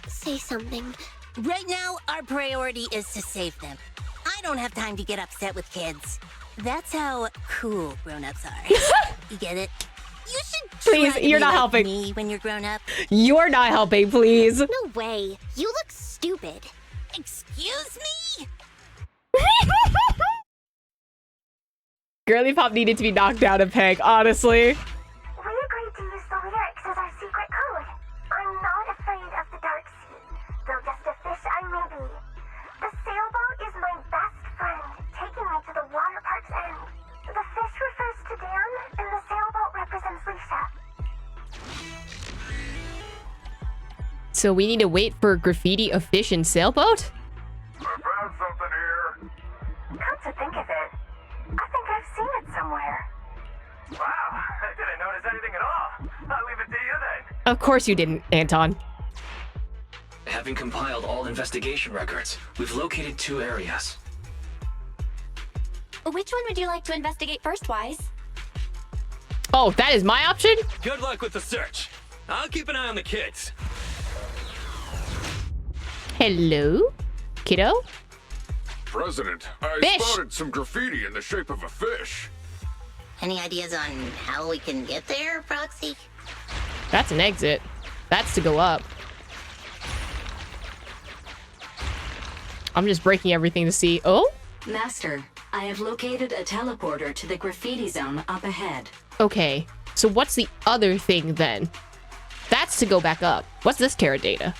Speaker 3: say something.
Speaker 4: Right now, our priority is to save them. I don't have time to get upset with kids. That's how cool grown-ups are. You get it? You should
Speaker 1: Please,
Speaker 4: try to
Speaker 1: you're
Speaker 4: be
Speaker 1: not
Speaker 4: like
Speaker 1: helping.
Speaker 4: me when you're grown up.
Speaker 1: You're not helping, please.
Speaker 3: No way. You look stupid.
Speaker 4: Excuse me?
Speaker 1: Girly Pop needed to be knocked down a peg, honestly.
Speaker 3: We agreed to use the lyrics as our secret code. I'm not a
Speaker 1: So we need to wait for graffiti efficient sailboat?
Speaker 11: I found something here.
Speaker 13: Come to think of it, I think I've seen it somewhere.
Speaker 11: Wow, I didn't notice anything at all. I'll leave it to you then.
Speaker 1: Of course you didn't, Anton.
Speaker 7: Having compiled all investigation records, we've located 2 areas.
Speaker 6: Which one would you like to investigate first, Wise?
Speaker 1: Oh, that is my option?
Speaker 14: Good luck with the search. I'll keep an eye on the kids.
Speaker 1: Hello? Kiddo?
Speaker 15: President, I
Speaker 1: Fish.
Speaker 15: spotted some graffiti in the shape of a fish.
Speaker 4: Any ideas on how we can get there, Proxy?
Speaker 1: That's an exit. That's to go up. I'm just breaking everything to see. Oh?
Speaker 9: Master, I have located a teleporter to the graffiti zone up ahead.
Speaker 1: Okay. So what's the other thing then? That's to go back up. What's this carrot data?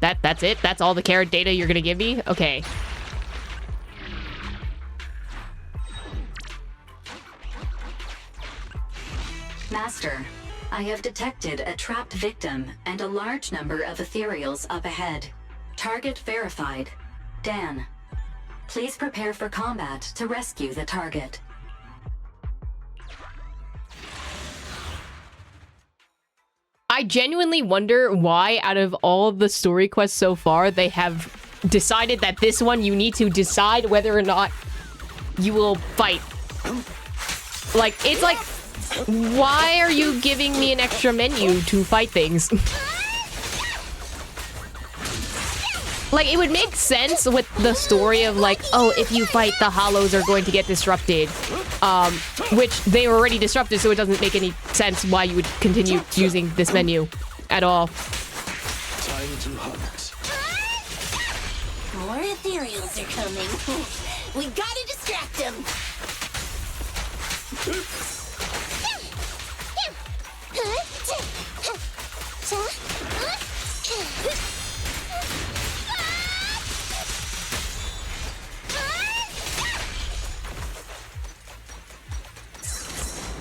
Speaker 1: That's it? That's all the carrot data you're gonna give me? Okay.
Speaker 9: Master, I have detected a trapped victim and a large number of ethereals up ahead. Target verified. Dan, please prepare for combat to rescue the target.
Speaker 1: I genuinely wonder why, out of all of the story quests so far, they have decided that this one you need to decide whether or not you will fight. Like, it's like, why are you giving me an extra menu to fight things? Like, it would make sense with the story of, like, oh, if you fight, the hollows are going to get disrupted. Which they were already disrupted, so it doesn't make any sense why you would continue using this menu at all.
Speaker 12: Time to hunt.
Speaker 4: More ethereals are coming. We gotta distract them.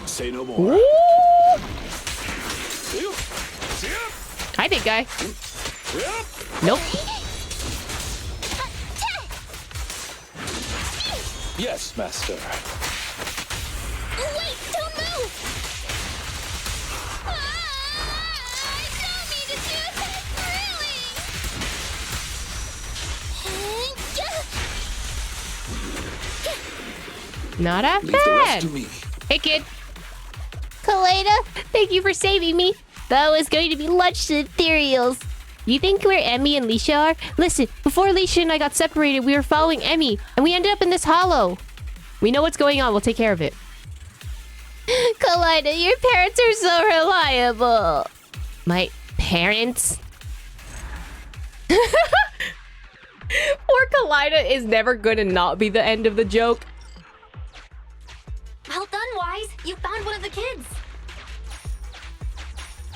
Speaker 12: Say no more.
Speaker 1: Hi, big guy. Nope.
Speaker 12: Yes, master.
Speaker 3: Wait, don't move! I don't mean to do this, really!
Speaker 1: Not after that. Hey, kid.
Speaker 3: Koleda, thank you for saving me. That was going to be lunch to ethereals. You think where Emmy and Leisha are? Listen, before Leisha and I got separated, we were following Emmy, and we ended up in this hollow.
Speaker 1: We know what's going on. We'll take care of it.
Speaker 3: Koleda, your parents are so reliable.
Speaker 1: My parents? Poor Koleda is never going to not be the end of the joke.
Speaker 6: Well done, Wise. You found one of the kids.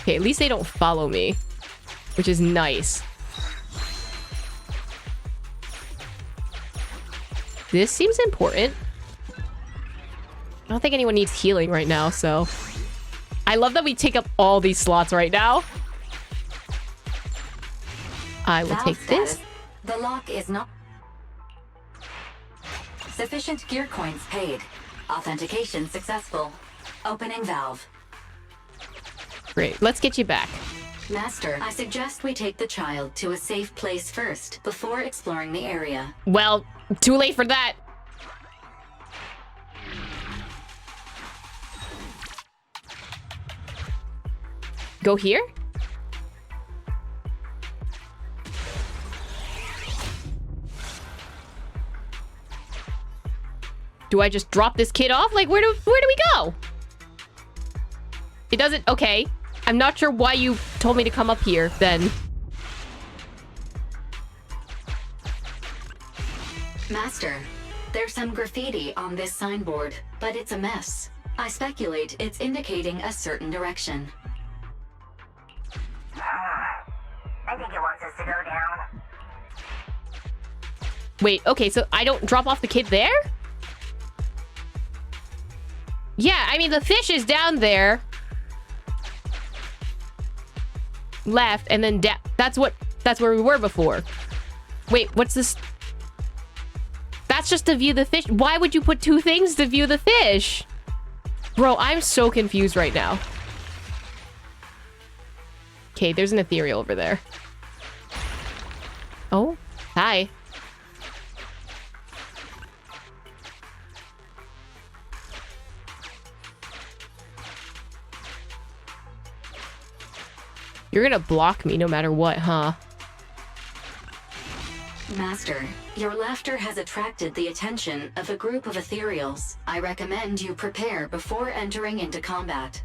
Speaker 1: Okay, at least they don't follow me, which is nice. This seems important. I don't think anyone needs healing right now, so... I love that we take up all these slots right now. I will take this.
Speaker 9: The lock is not... Sufficient gear coins paid. Authentication successful. Opening valve.
Speaker 1: Great, let's get you back.
Speaker 9: Master, I suggest we take the child to a safe place first, before exploring the area.
Speaker 1: Well, too late for that. Go here? Do I just drop this kid off? Like, where do we go? It doesn't... Okay. I'm not sure why you told me to come up here, then.
Speaker 9: Master, there's some graffiti on this signboard, but it's a mess. I speculate it's indicating a certain direction.
Speaker 13: I think it wants us to go down.
Speaker 1: Wait, okay, so I don't drop off the kid there? Yeah, I mean, the fish is down there. left, and then that's where we were before. Wait, what's this? That's just to view the fish. Why would you put two things to view the fish? Bro, I'm so confused right now. Okay, there's an ethereal over there. Oh, hi. You're gonna block me no matter what, huh?
Speaker 9: Master, your laughter has attracted the attention of a group of ethereals. I recommend you prepare before entering into combat.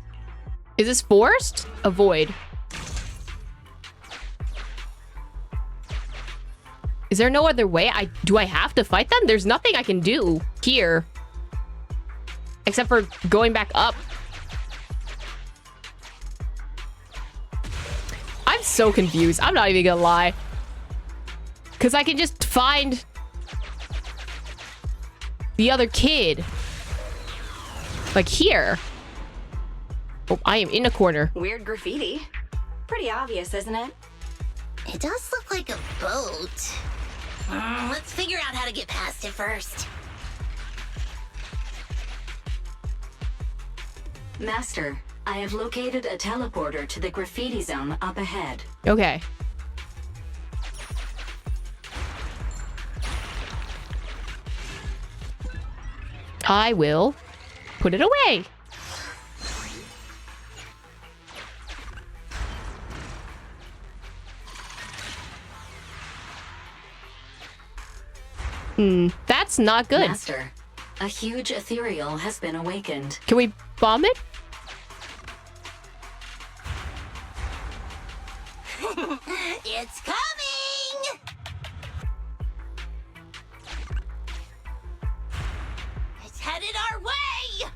Speaker 1: Is this forced? Avoid. Is there no other way? Do I have to fight them? There's nothing I can do here. Except for going back up. I'm so confused. I'm not even gonna lie. Because I can just find the other kid. Like here. Oh, I am in a corner.
Speaker 5: Weird graffiti. Pretty obvious, isn't it?
Speaker 3: It does look like a boat.
Speaker 4: Let's figure out how to get past it first.
Speaker 9: Master, I have located a teleporter to the graffiti zone up ahead.
Speaker 1: Okay. I will put it away. That's not good.
Speaker 9: Master, a huge ethereal has been awakened.
Speaker 1: Can we bomb it?
Speaker 4: It's coming! It's headed our way!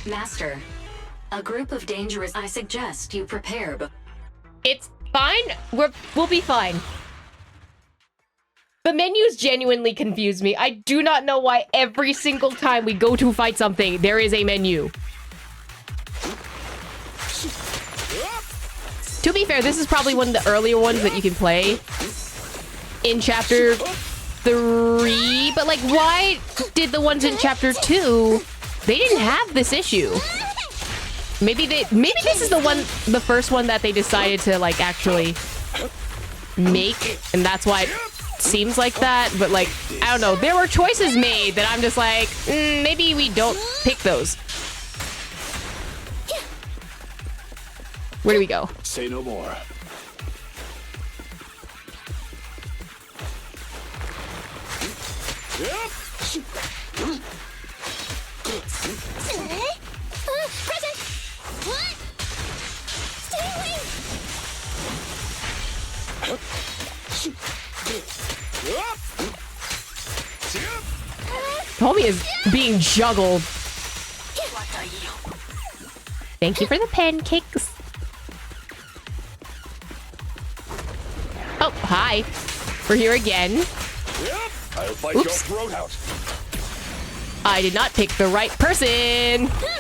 Speaker 9: Master, a group of dangerous... I suggest you prepare
Speaker 1: It's fine. We'll be fine. The menus genuinely confuse me. I do not know why every single time we go to fight something, there is a menu. To be fair, this is probably one of the earlier ones that you can play in Chapter 3. But, like, why did the ones in Chapter 2... They didn't have this issue. Maybe this is the first one that they decided to, like, actually make. And that's why it seems like that. But, like, I don't know. There were choices made that I'm just like, maybe we don't pick those. Where do we go?
Speaker 12: Say no more.
Speaker 3: Present! What? Stay away!
Speaker 1: Homie is being juggled. Thank you for the pancakes. Oh, hi. We're here again.
Speaker 12: I'll bite your throat out.
Speaker 1: I did not pick the right person.
Speaker 3: Power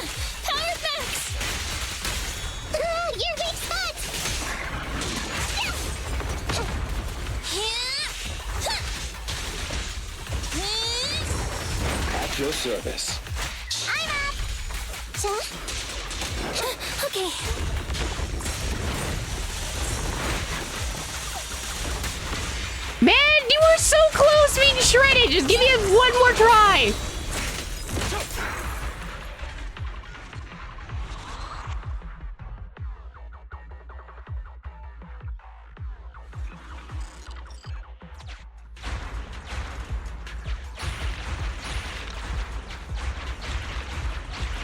Speaker 3: max! Your weak spot!
Speaker 12: At your service.
Speaker 3: I'm up! Okay.
Speaker 1: Man, you were so close to being shredded. Just give me one more try.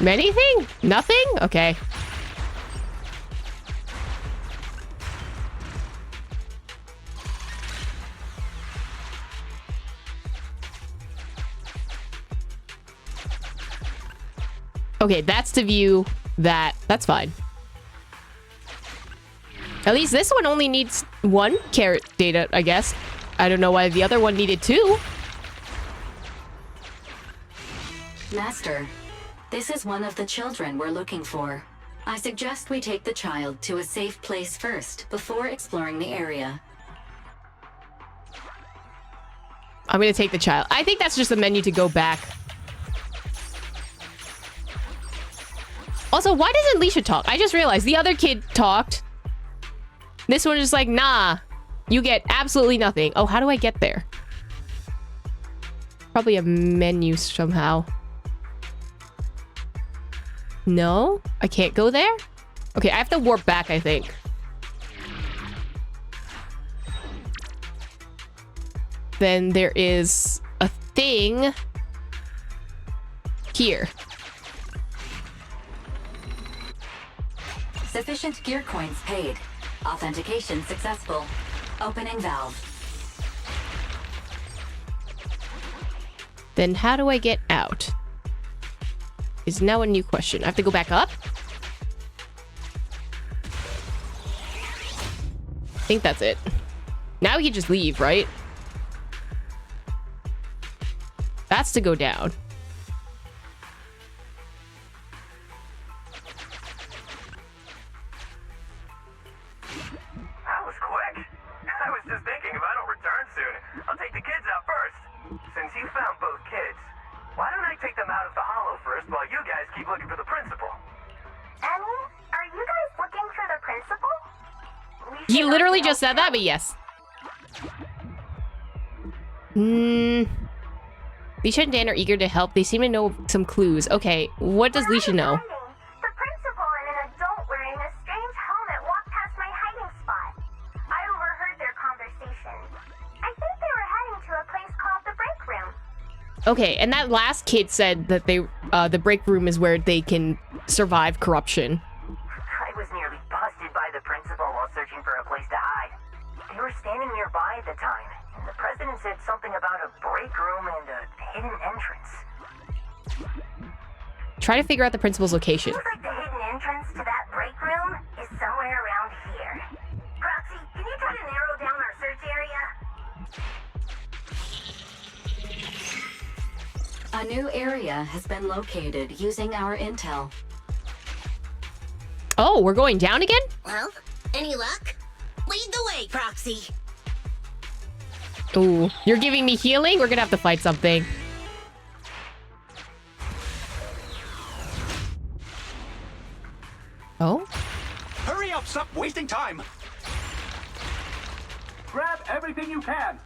Speaker 1: Anything? Nothing? Okay. Okay, that's to view that. That's fine. At least this one only needs 1 carrot data, I guess. I don't know why the other one needed 2.
Speaker 9: Master, this is one of the children we're looking for. I suggest we take the child to a safe place first before exploring the area.
Speaker 1: I'm gonna take the child. I think that's just a menu to go back. Also, why doesn't Leisha talk? I just realized the other kid talked. This one is just like, nah, you get absolutely nothing. Oh, how do I get there? Probably a menu somehow. No? I can't go there? Okay, I have to warp back, I think. Then there is a thing here.
Speaker 9: Sufficient gear coins paid. Authentication successful. Opening valve.
Speaker 1: Then how do I get out? Is now a new question. I have to go back up? I think that's it. Now we can just leave, right? That's to go down.
Speaker 13: That was quick. I was just thinking if I don't return soon, I'll take the kids out first. Since you found both kids, why don't I take them out of the hollow first while you guys keep looking for the principal?
Speaker 3: Emmy, are you guys looking for the principal?
Speaker 1: He literally just said that, but yes. Leisha and Dan are eager to help. They seem to know some clues. Okay, what does Leisha know?
Speaker 3: The principal and an adult wearing a strange helmet walked past my hiding spot. I overheard their conversation. I think they were heading to a place called the break room.
Speaker 1: Okay, and that last kid said that they, the break room is where they can survive corruption.
Speaker 13: I was nearly busted by the principal while searching for a place to hide. They were standing nearby at the time, and the president said something about a break room and a hidden entrance.
Speaker 1: Try to figure out the principal's location.
Speaker 13: Seems like the hidden entrance to that break room is somewhere around here. Proxy, can you try to narrow down our search area?
Speaker 9: A new area has been located using our intel.
Speaker 1: Oh, we're going down again?
Speaker 4: Well, any luck? Lead the way, Proxy.
Speaker 1: Ooh, you're giving me healing? We're gonna have to fight something. Oh?
Speaker 10: Hurry up, stop wasting time! Grab everything you can!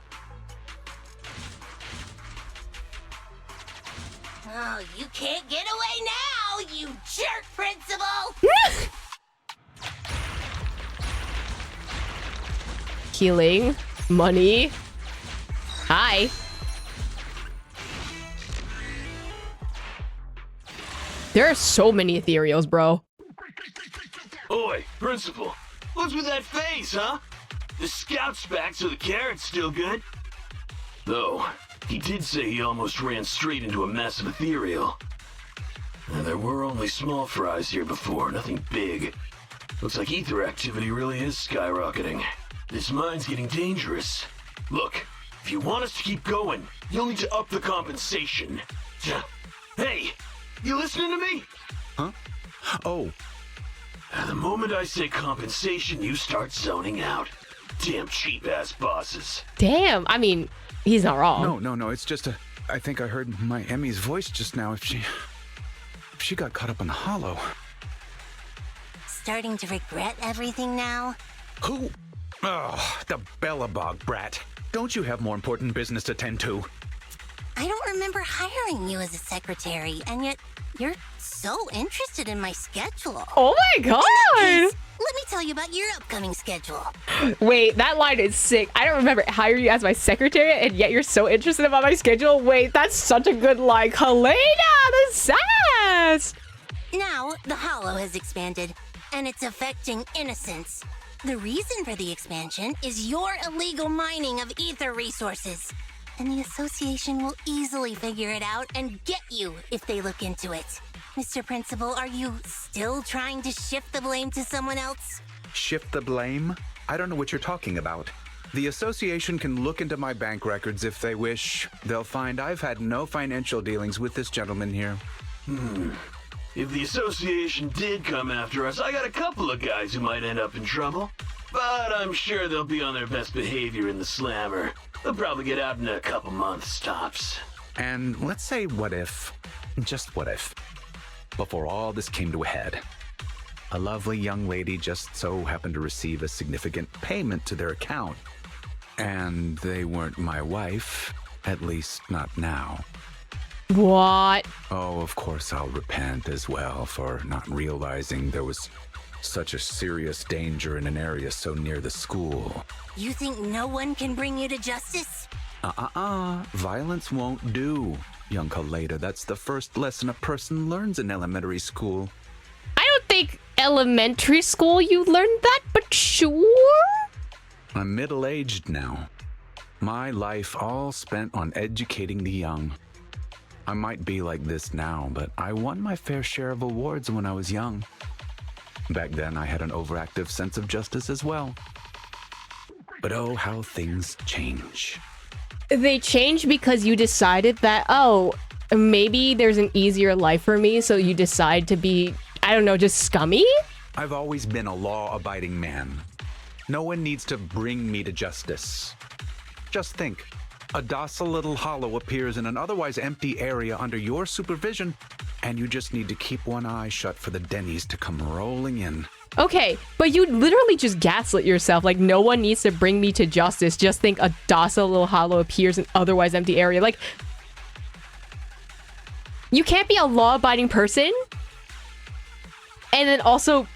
Speaker 4: Oh, you can't get away now, you jerk principal!
Speaker 1: Healing. Money. Hi. There are so many ethereals, bro.
Speaker 14: Oi, principal. What's with that face, huh? The scout's back, so the carrot's still good. Though, he did say he almost ran straight into a massive ethereal. And there were only small fries here before, nothing big. Looks like ether activity really is skyrocketing. This mine's getting dangerous. Look, if you want us to keep going, you'll need to up the compensation. Hey, you listening to me?
Speaker 8: Huh? Oh.
Speaker 14: The moment I say compensation, you start zoning out. Damn cheap-ass bosses.
Speaker 1: Damn, I mean, he's not wrong.
Speaker 8: No, it's just I think I heard my Emmy's voice just now. If she got caught up in the hollow.
Speaker 4: Starting to regret everything now?
Speaker 8: Who? Oh, the Bellabog brat. Don't you have more important business to tend to?
Speaker 4: I don't remember hiring you as a secretary, and yet you're so interested in my schedule.
Speaker 1: Oh my god!
Speaker 4: Let me tell you about your upcoming schedule.
Speaker 1: Wait, that line is sick. I don't remember hiring you as my secretary, and yet you're so interested about my schedule. Wait, that's such a good line. Koleda, the sass!
Speaker 4: Now, the Hollow has expanded, and it's affecting innocents. The reason for the expansion is your illegal mining of ether resources. And the association will easily figure it out and get you if they look into it. Mr. Principal, are you still trying to shift the blame to someone else?
Speaker 8: Shift the blame? I don't know what you're talking about. The association can look into my bank records if they wish. They'll find I've had no financial dealings with this gentleman here.
Speaker 14: if the association did come after us, I got a couple of guys who might end up in trouble. But I'm sure they'll be on their best behavior in the slammer. They'll probably get out in a couple months tops.
Speaker 8: And let's say what if, just what if, before all this came to a head, a lovely young lady just so happened to receive a significant payment to their account. And they weren't my wife, at least not now.
Speaker 1: What?
Speaker 8: Oh, of course I'll repent as well for not realizing there was such a serious danger in an area so near the school.
Speaker 4: You think no one can bring you to justice?
Speaker 8: Violence won't do, young Koleda. That's the first lesson a person learns in elementary school.
Speaker 1: I don't think elementary school you learned that, but sure.
Speaker 8: I'm middle-aged now. My life all spent on educating the young. I might be like this now, but I won my fair share of awards when I was young. Back then, I had an overactive sense of justice as well. But oh, how things change.
Speaker 1: They change because you decided that, oh, maybe there's an easier life for me, so you decide to be, I don't know, just scummy?
Speaker 8: I've always been a law-abiding man. No one needs to bring me to justice. Just think, a docile little hollow appears in an otherwise empty area under your supervision, and you just need to keep one eye shut for the Denny's to come rolling in.
Speaker 1: Okay, but you literally just gaslit yourself. Like, no one needs to bring me to justice. Just think a docile little hollow appears in otherwise empty area. Like, you can't be a law-abiding person and then also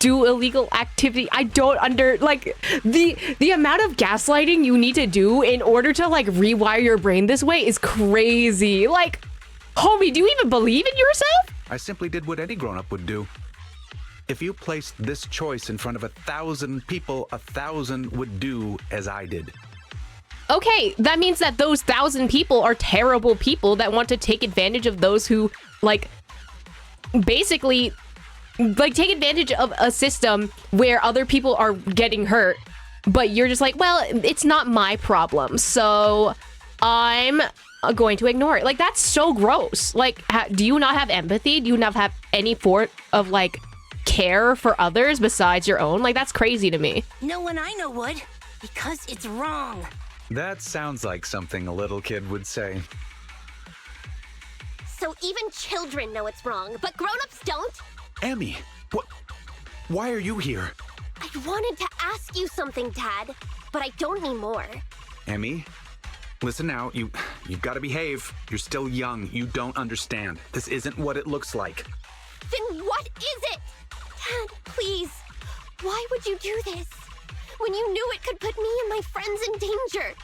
Speaker 1: do illegal activity. I don't like the amount of gaslighting you need to do in order to like rewire your brain this way is crazy. Like, homie, do you even believe in yourself?
Speaker 8: I simply did what any grown-up would do. If you placed this choice in front of 1,000 people, 1,000 would do as I did.
Speaker 1: Okay, that means that those 1,000 people are terrible people that want to take advantage of those who, like, basically, like, take advantage of a system where other people are getting hurt, but you're just like, well, it's not my problem, so I'm going to ignore it. Like, that's so gross. Like, do you not have empathy? Do you not have any sort of, like, care for others besides your own? Like, that's crazy to me.
Speaker 4: No one I know would, because it's wrong.
Speaker 8: That sounds like something a little kid would say.
Speaker 3: So even children know it's wrong, but grown-ups don't?
Speaker 8: Emmy, what? Why are you here?
Speaker 3: I wanted to ask you something, Dad, but I don't anymore.
Speaker 8: Emmy, listen now, you've got to behave. You're still young. You don't understand. This isn't what it looks like.
Speaker 3: Then what is it? Dad, please. Why would you do this? When you knew it could put me and my friends in danger.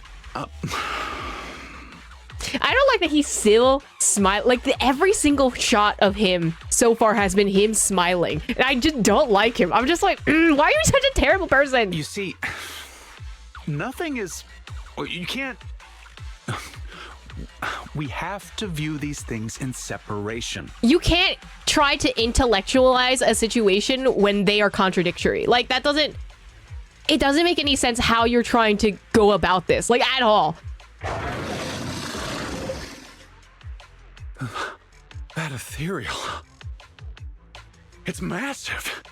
Speaker 1: I don't like that he's still smiling. Like, every single shot of him so far has been him smiling. And I just don't like him. I'm just like, why are you such a terrible person?
Speaker 8: You see, nothing is... You can't... We have to view these things in separation.
Speaker 1: You can't try to intellectualize a situation when they are contradictory. Like, that doesn't... It doesn't make any sense how you're trying to go about this. Like, at all.
Speaker 8: That ethereal. It's massive.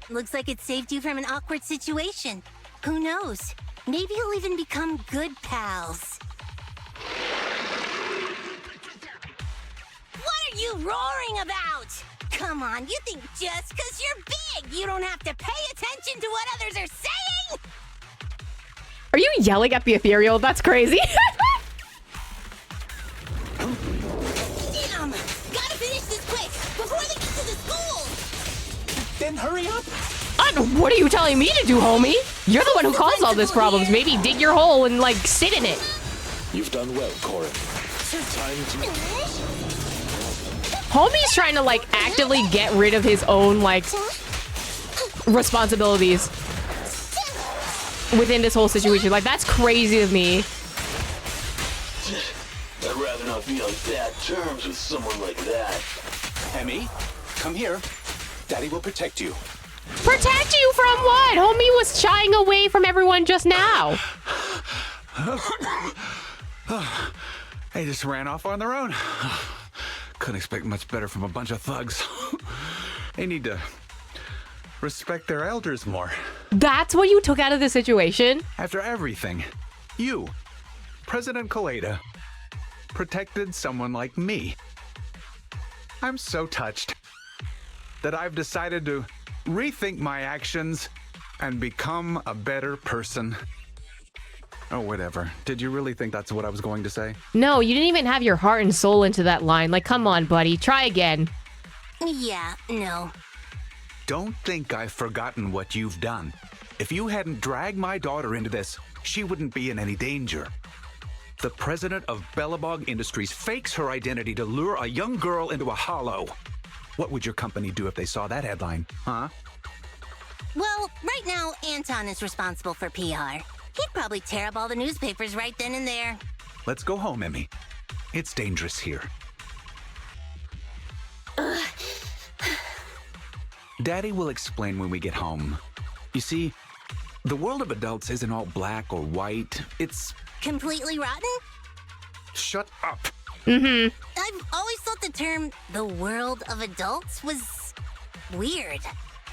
Speaker 4: Looks like it saved you from an awkward situation. Who knows? Maybe you'll even become good pals. What are you roaring about? Come on, you think just because you're big, you don't have to pay attention to what others are saying?
Speaker 1: Are you yelling at the ethereal? That's crazy.
Speaker 4: Damn! Gotta finish this quick, before they get to the school!
Speaker 10: Then hurry up!
Speaker 1: What are you telling me to do, homie? You're the one who caused all these problems. Maybe dig your hole and, like, sit in it.
Speaker 12: You've done well, Corin. Time to...
Speaker 1: Homie's trying to, like, actively get rid of his own, like, responsibilities within this whole situation. Like, that's crazy to me.
Speaker 14: I'd rather not be on bad terms with someone like that.
Speaker 10: Emmy, come here. Daddy will protect you.
Speaker 1: Protect you from what? Homie was shying away from everyone just now.
Speaker 8: They just ran off on their own. Couldn't expect much better from a bunch of thugs. They need to respect their elders more.
Speaker 1: That's what you took out of the situation?
Speaker 8: After everything, you, President Koleda, protected someone like me. I'm so touched that I've decided to rethink my actions and become a better person. Oh, whatever. Did you really think that's what I was going to say?
Speaker 1: No, you didn't even have your heart and soul into that line. Like, come on, buddy. Try again.
Speaker 4: Yeah, no.
Speaker 8: Don't think I've forgotten what you've done. If you hadn't dragged my daughter into this, she wouldn't be in any danger. The president of Belobog Industries fakes her identity to lure a young girl into a hollow. What would your company do if they saw that headline, huh?
Speaker 4: Well, right now, Anton is responsible for PR. He'd probably tear up all the newspapers right then and there.
Speaker 8: Let's go home, Emmy. It's dangerous here. Daddy will explain when we get home. You see, the world of adults isn't all black or white. It's...
Speaker 4: completely rotten?
Speaker 8: Shut up.
Speaker 1: Mm-hmm.
Speaker 4: I've always thought the term the world of adults was weird.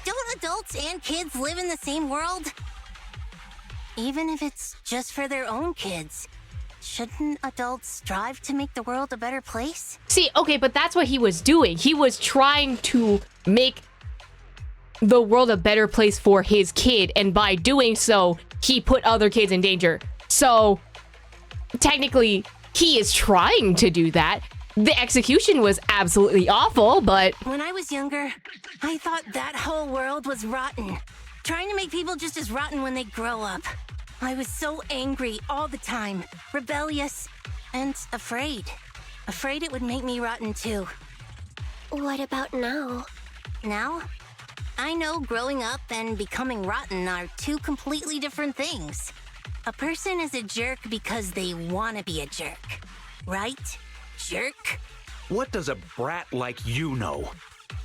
Speaker 4: Don't adults and kids live in the same world? Even if it's just for their own kids, shouldn't adults strive to make the world a better place?
Speaker 1: See, okay, but that's what he was doing. He was trying to make the world a better place for his kid, and by doing so, he put other kids in danger. So, technically, he is trying to do that. The execution was absolutely awful, but...
Speaker 4: When I was younger, I thought that whole world was rotten. Trying to make people just as rotten when they grow up. I was so angry all the time, rebellious, and afraid. Afraid it would make me rotten too.
Speaker 3: What about now?
Speaker 4: Now? I know growing up and becoming rotten are two completely different things. A person is a jerk because they want to be a jerk. Right? Jerk?
Speaker 8: What does a brat like you know?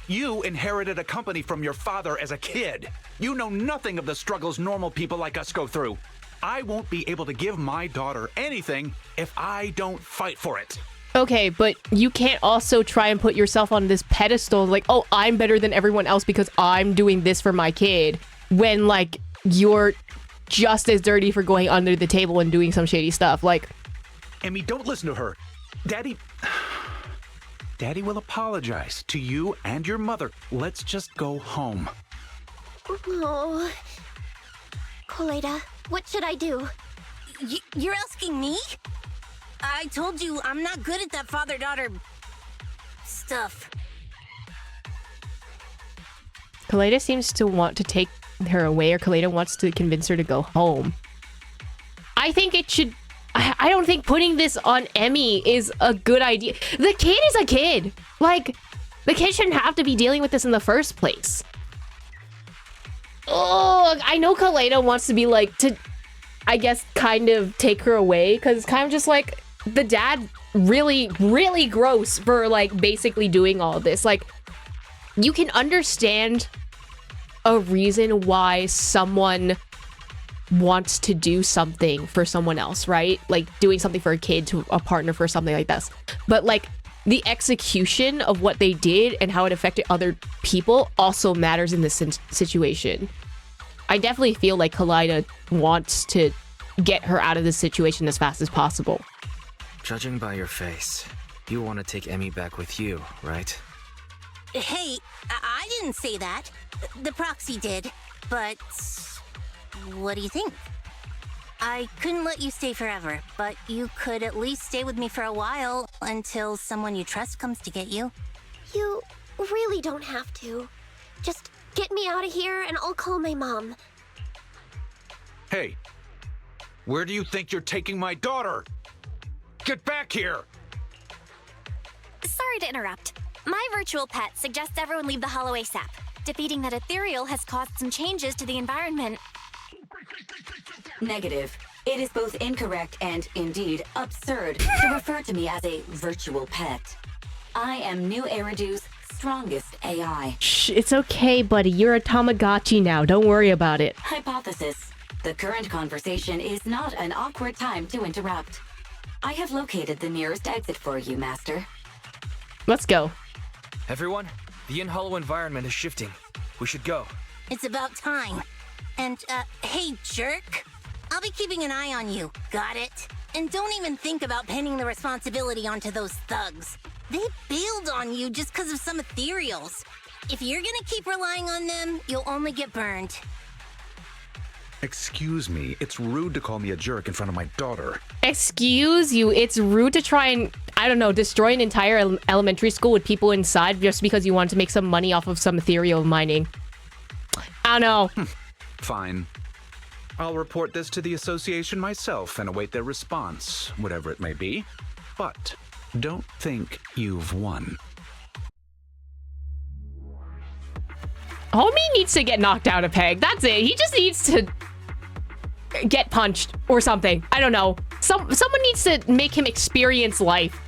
Speaker 8: You inherited a company from your father as a kid. You know nothing of the struggles normal people like us go through. I won't be able to give my daughter anything if I don't fight for it.
Speaker 1: Okay, but you can't also try and put yourself on this pedestal like, oh, I'm better than everyone else because I'm doing this for my kid, when, like, you're just as dirty for going under the table and doing some shady stuff. Like,
Speaker 8: Emmy, don't listen to her. Daddy will apologize to you and your mother. Let's just go home.
Speaker 3: Oh. Koleda, what should I do?
Speaker 4: You're asking me? I told you I'm not good at that father-daughter stuff.
Speaker 1: Koleda seems to want to take her away, or Koleda wants to convince her to go home. I think it should... I don't think putting this on Emmy is a good idea. The kid is a kid. Like, the kid shouldn't have to be dealing with this in the first place. Oh, I know Koleda wants to be like, to, I guess, kind of take her away, because it's kind of just like, the dad really, really gross for, like, basically doing all of this. Like, you can understand a reason why someone wants to do something for someone else, right? Like doing something for a kid, to a partner, for something like this. But like the execution of what they did and how it affected other people also matters in this situation. I definitely feel like Koleda wants to get her out of this situation as fast as possible.
Speaker 7: Judging by your face, you want to take Emmy back with you, right?
Speaker 4: Hey, I didn't say that. The proxy did, but... what do you think? I couldn't let you stay forever, but you could at least stay with me for a while until someone you trust comes to get you.
Speaker 3: You really don't have to. Just get me out of here and I'll call my mom.
Speaker 8: Hey, where do you think you're taking my daughter? Get back here!
Speaker 6: Sorry to interrupt. My virtual pet suggests everyone leave the Hollow ASAP. Defeating that ethereal has caused some changes to the environment.
Speaker 9: Negative. It is both incorrect and, indeed, absurd to refer to me as a virtual pet. I am New Eridu's strongest AI.
Speaker 1: Shh, it's okay, buddy. You're a Tamagotchi now. Don't worry about it.
Speaker 9: Hypothesis. The current conversation is not an awkward time to interrupt. I have located the nearest exit for you, Master.
Speaker 1: Let's go.
Speaker 7: Everyone, the in-hollow environment is shifting. We should go.
Speaker 4: It's about time. And, hey, jerk. I'll be keeping an eye on you. Got it? And don't even think about pinning the responsibility onto those thugs. They bailed on you just because of some ethereals. If you're gonna keep relying on them, you'll only get burned.
Speaker 8: Excuse me, it's rude to call me a jerk in front of my daughter.
Speaker 1: Excuse you, it's rude to try and, I don't know, destroy an entire elementary school with people inside just because you want to make some money off of some ethereal mining. I don't know.
Speaker 8: Fine. I'll report this to the association myself and await their response, whatever it may be. But don't think you've won.
Speaker 1: Homie needs to get knocked down a peg. That's it. He just needs to get punched or something. I don't know. Someone needs to make him experience life.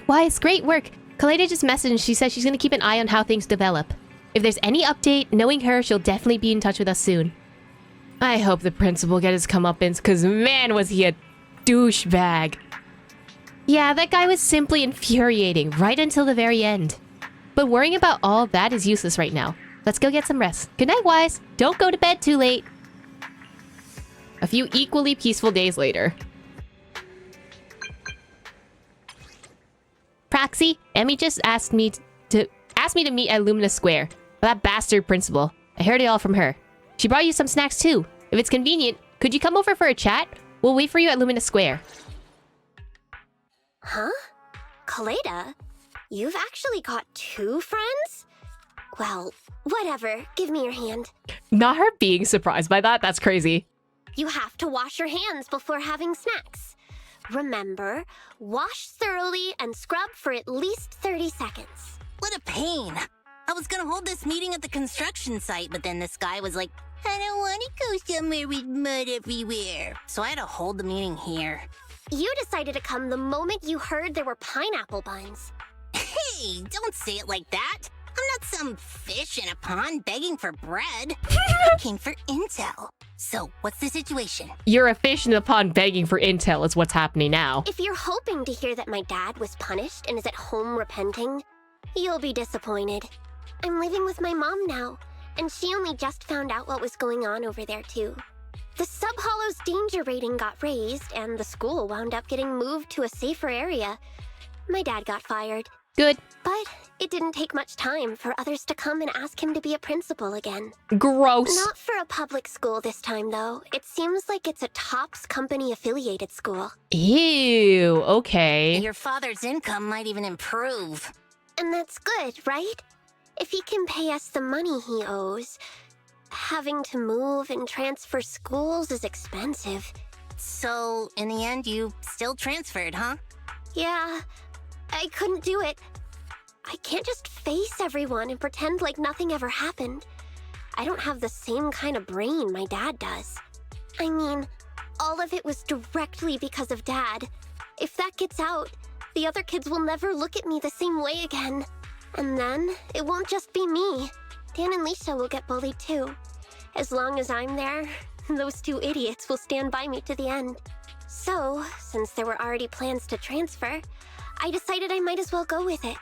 Speaker 1: Why, it's great work. Koleda just messaged and she says she's going to keep an eye on how things develop. If there's any update, knowing her, she'll definitely be in touch with us soon. I hope the principal gets his comeuppance, because man, was he a douchebag. Yeah, that guy was simply infuriating right until the very end. But worrying about all that is useless right now. Let's go get some rest. Good night, Wise. Don't go to bed too late. A few equally peaceful days later. Proxy, Emmy just asked me to meet at Lumina Square. That bastard principal. I heard it all from her. She brought you some snacks too. If it's convenient, could you come over for a chat? We'll wait for you at Lumina Square.
Speaker 3: Huh? Koleda? You've actually got 2 friends? Well, whatever. Give me your hand.
Speaker 1: Not her being surprised by that. That's crazy.
Speaker 3: You have to wash your hands before having snacks. Remember, wash thoroughly and scrub for at least 30 seconds.
Speaker 4: What a pain. I was gonna hold this meeting at the construction site, but then this guy was like, I don't want to go somewhere with mud everywhere. So I had to hold the meeting here.
Speaker 3: You decided to come the moment you heard there were pineapple buns.
Speaker 4: Hey, don't say it like that. I'm not some fish in a pond begging for bread. I came for intel. So, what's the situation?
Speaker 1: You're a fish in a pond begging for intel is what's happening now.
Speaker 3: If you're hoping to hear that my dad was punished and is at home repenting, you'll be disappointed. I'm living with my mom now, and she only just found out what was going on over there too. The Sub-Hollow's danger rating got raised, and the school wound up getting moved to a safer area. My dad got fired.
Speaker 1: Good.
Speaker 3: But it didn't take much time for others to come and ask him to be a principal again.
Speaker 1: Gross.
Speaker 3: Not for a public school this time, though. It seems like it's a TOPS company-affiliated school.
Speaker 1: Ew, okay.
Speaker 4: Your father's income might even improve.
Speaker 3: And that's good, right? If he can pay us the money he owes, having to move and transfer schools is expensive.
Speaker 4: So, in the end, you still transferred, huh?
Speaker 3: Yeah, I couldn't do it. I can't just face everyone and pretend like nothing ever happened. I don't have the same kind of brain my dad does. I mean, all of it was directly because of Dad. If that gets out, the other kids will never look at me the same way again. And then, it won't just be me. Dan and Leisha will get bullied too. As long as I'm there, those 2 idiots will stand by me to the end. So, since there were already plans to transfer, I decided I might as well go with it.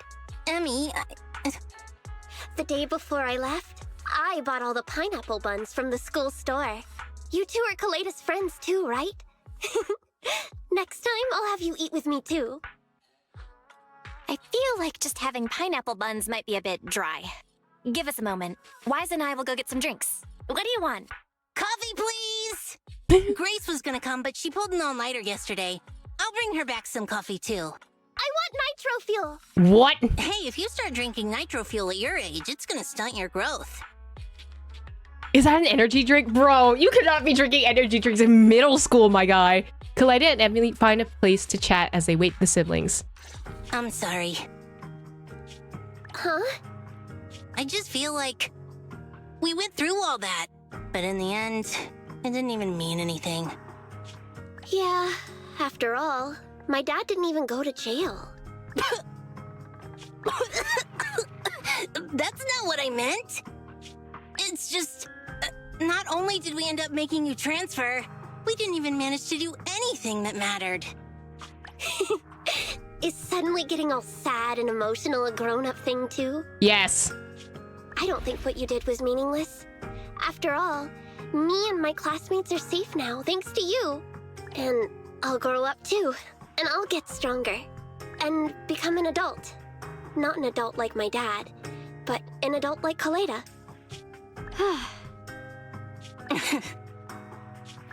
Speaker 4: Emmy,
Speaker 3: The day before I left, I bought all the pineapple buns from the school store. You 2 are Koleda's friends too, right? Next time, I'll have you eat with me too.
Speaker 6: I feel like just having pineapple buns might be a bit dry. Give us a moment. Wise and I will go get some drinks. What do you want?
Speaker 4: Coffee, please! Grace was gonna come, but she pulled an all-nighter yesterday. I'll bring her back some coffee, too.
Speaker 3: I want nitro fuel!
Speaker 1: What?
Speaker 4: Hey, if you start drinking nitro fuel at your age, it's gonna stunt your growth.
Speaker 1: Is that an energy drink? Bro, you could not be drinking energy drinks in middle school, my guy. Koleda and Emily find a place to chat as they wait the siblings.
Speaker 4: I'm sorry.
Speaker 3: Huh?
Speaker 4: I just feel like we went through all that, but in the end, it didn't even mean anything.
Speaker 3: Yeah, after all, my dad didn't even go to jail.
Speaker 4: That's not what I meant. It's just, not only did we end up making you transfer, we didn't even manage to do anything that mattered.
Speaker 3: Is suddenly getting all sad and emotional a grown-up thing too?
Speaker 1: Yes.
Speaker 3: I don't think what you did was meaningless. After all, me and my classmates are safe now, thanks to you. And I'll grow up too, and I'll get stronger. And become an adult. Not an adult like my dad, but an adult like Koleda.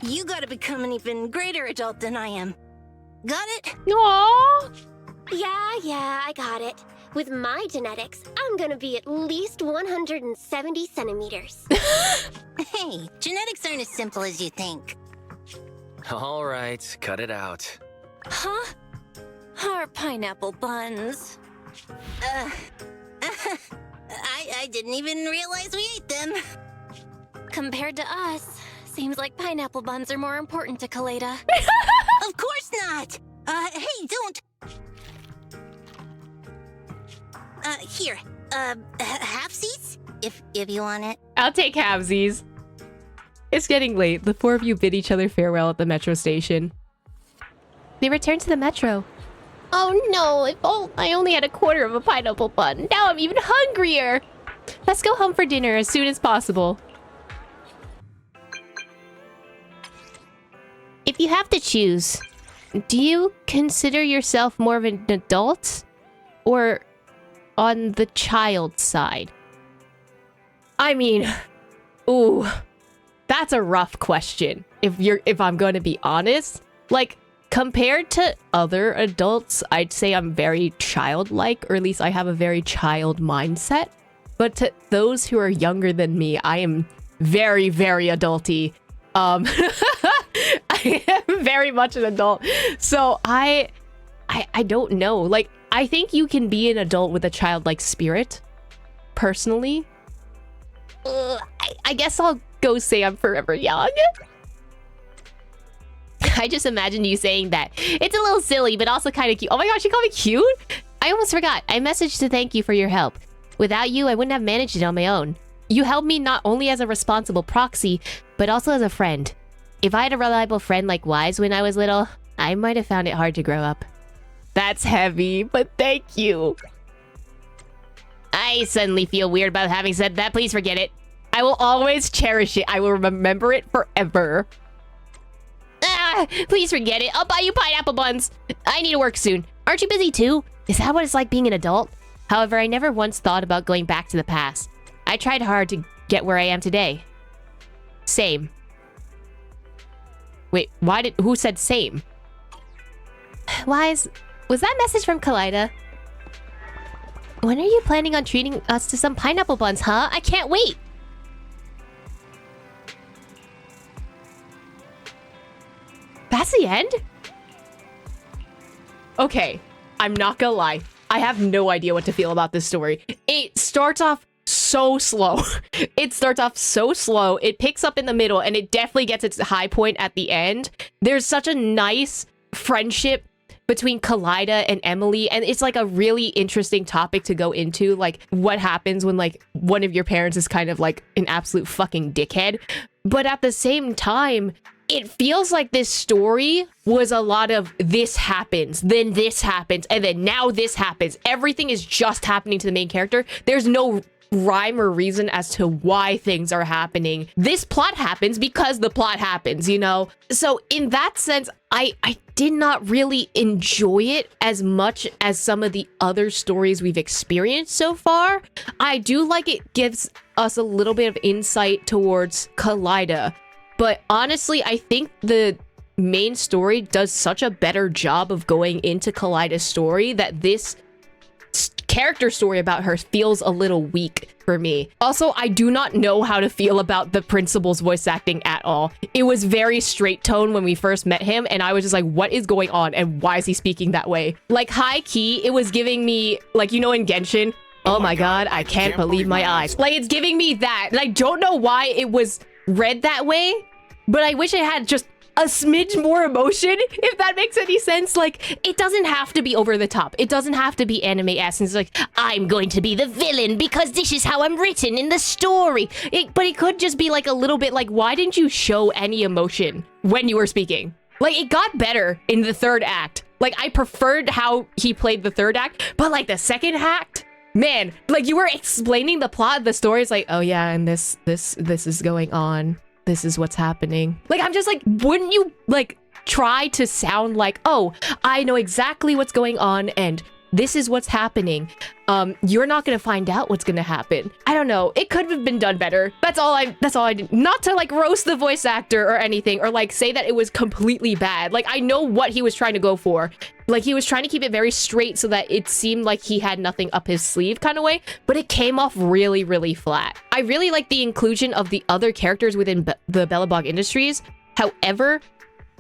Speaker 4: You gotta become an even greater adult than I am. Got it?
Speaker 1: Aww.
Speaker 3: Yeah, I got it. With my genetics, I'm gonna be at least 170 centimeters.
Speaker 4: Hey, genetics aren't as simple as you think.
Speaker 7: All right, cut it out.
Speaker 6: Huh? Our pineapple buns.
Speaker 4: I didn't even realize we ate them.
Speaker 6: Compared to us, seems like pineapple buns are more important to Koleda.
Speaker 4: Of course not! Hey, don't! Here, halfsies? If you want it.
Speaker 1: I'll take halvesies. It's getting late. The four of you bid each other farewell at the metro station. They return to the metro. Oh no, I only had a quarter of a pineapple bun. Now I'm even hungrier. Let's go home for dinner as soon as possible. If you have to choose, do you consider yourself more of an adult or on the child side? I mean, ooh, that's a rough question. If I'm going to be honest, like compared to other adults, I'd say I'm very childlike, or at least I have a very child mindset. But to those who are younger than me, I am very, very adulty. I am very much an adult. So I don't know. Like, I think you can be an adult with a childlike spirit, personally. I guess I'll go say I'm forever young. I just imagined you saying that. It's a little silly, but also kind of cute. Oh my gosh, you call me cute? I almost forgot. I messaged to thank you for your help. Without you, I wouldn't have managed it on my own. You helped me not only as a responsible proxy, but also as a friend. If I had a reliable friend like Wise when I was little, I might have found it hard to grow up. That's heavy, but thank you. I suddenly feel weird about having said that. Please forget it. I will always cherish it. I will remember it forever. Please forget it. I'll buy you pineapple buns. I need to work soon. Aren't you busy too? Is that what it's like being an adult? However, I never once thought about going back to the past. I tried hard to get where I am today. Same. Wait, who said same? Wise, was that message from Koleda? When are you planning on treating us to some pineapple buns, huh? I can't wait! That's the end? Okay, I'm not gonna lie. I have no idea what to feel about this story. It starts off so slow. It starts off so slow. It picks up in the middle, and it definitely gets its high point at the end. There's such a nice friendship between Koleda and Emily, and it's like a really interesting topic to go into, like what happens when like one of your parents is kind of like an absolute fucking dickhead. But at the same time, it feels like this story was a lot of this happens, then this happens, and then now this happens. Everything is just happening to the main character. There's no rhyme or reason as to why things are happening. This plot happens because the plot happens, you know? So in that sense, I did not really enjoy it as much as some of the other stories we've experienced so far. I do like it gives us a little bit of insight towards Koleda. But honestly, I think the main story does such a better job of going into Koleda's story that this character story about her feels a little weak for me. Also, I do not know how to feel about the principal's voice acting at all. It was very straight tone when we first met him, and I was just like, what is going on and why is he speaking that way? Like, high key, it was giving me, like, you know, in Genshin, oh my god, I can't believe my eyes. Like, it's giving me that, and I don't know why it was read that way, but I wish it had just a smidge more emotion, if that makes any sense. Like, it doesn't have to be over the top. It doesn't have to be anime essence. Like, I'm going to be the villain because this is how I'm written in the story. But it could just be like a little bit like, why didn't you show any emotion when you were speaking? Like, it got better in the third act. Like, I preferred how he played the third act, but like the second act, man, like you were explaining the plot of the story. It's like, oh yeah, and this is going on. This is what's happening. Like, I'm just like, wouldn't you like try to sound like, oh, I know exactly what's going on and this is what's happening. You're not gonna find out what's gonna happen. I don't know. It could have been done better. That's all I did. Not to like roast the voice actor or anything, or like say that it was completely bad. Like, I know what he was trying to go for. Like, he was trying to keep it very straight so that it seemed like he had nothing up his sleeve kind of way, but it came off really, really flat. I really like the inclusion of the other characters within the Belobog Industries. However,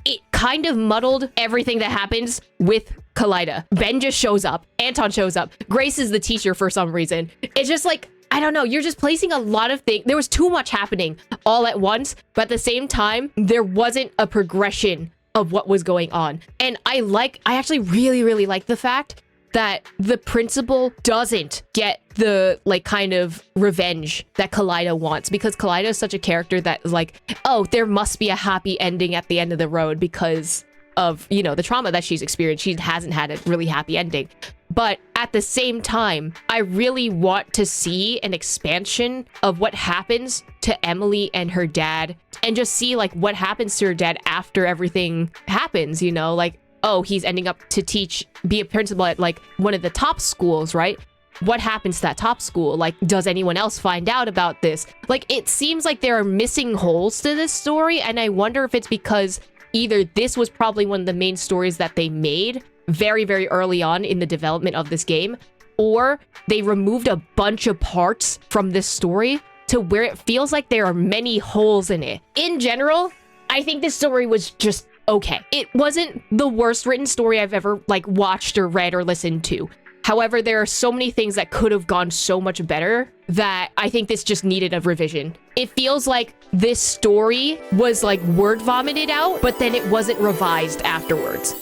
Speaker 1: it kind of muddled everything that happens with Koleda. Ben just shows up. Anton shows up. Grace is the teacher for some reason. It's just like, I don't know. You're just placing a lot of things. There was too much happening all at once, but at the same time, there wasn't a progression of what was going on. And I actually really, really like the fact that the principal doesn't get the like kind of revenge that Koleda wants, because Koleda is such a character that is like, oh, there must be a happy ending at the end of the road because of, you know, the trauma that she's experienced. She hasn't had a really happy ending. But at the same time, I really want to see an expansion of what happens to Emily and her dad, and just see like what happens to her dad after everything happens, you know, like, oh, he's ending up to be a principal at like one of the top schools, right? What happens to that top school? Like, does anyone else find out about this? Like, it seems like there are missing holes to this story, and I wonder if it's because either this was probably one of the main stories that they made very, very early on in the development of this game, or they removed a bunch of parts from this story to where it feels like there are many holes in it. In general, I think this story was just okay. It wasn't the worst written story I've ever like watched or read or listened to. However, there are so many things that could have gone so much better that I think this just needed a revision. It feels like this story was like word vomited out, but then it wasn't revised afterwards.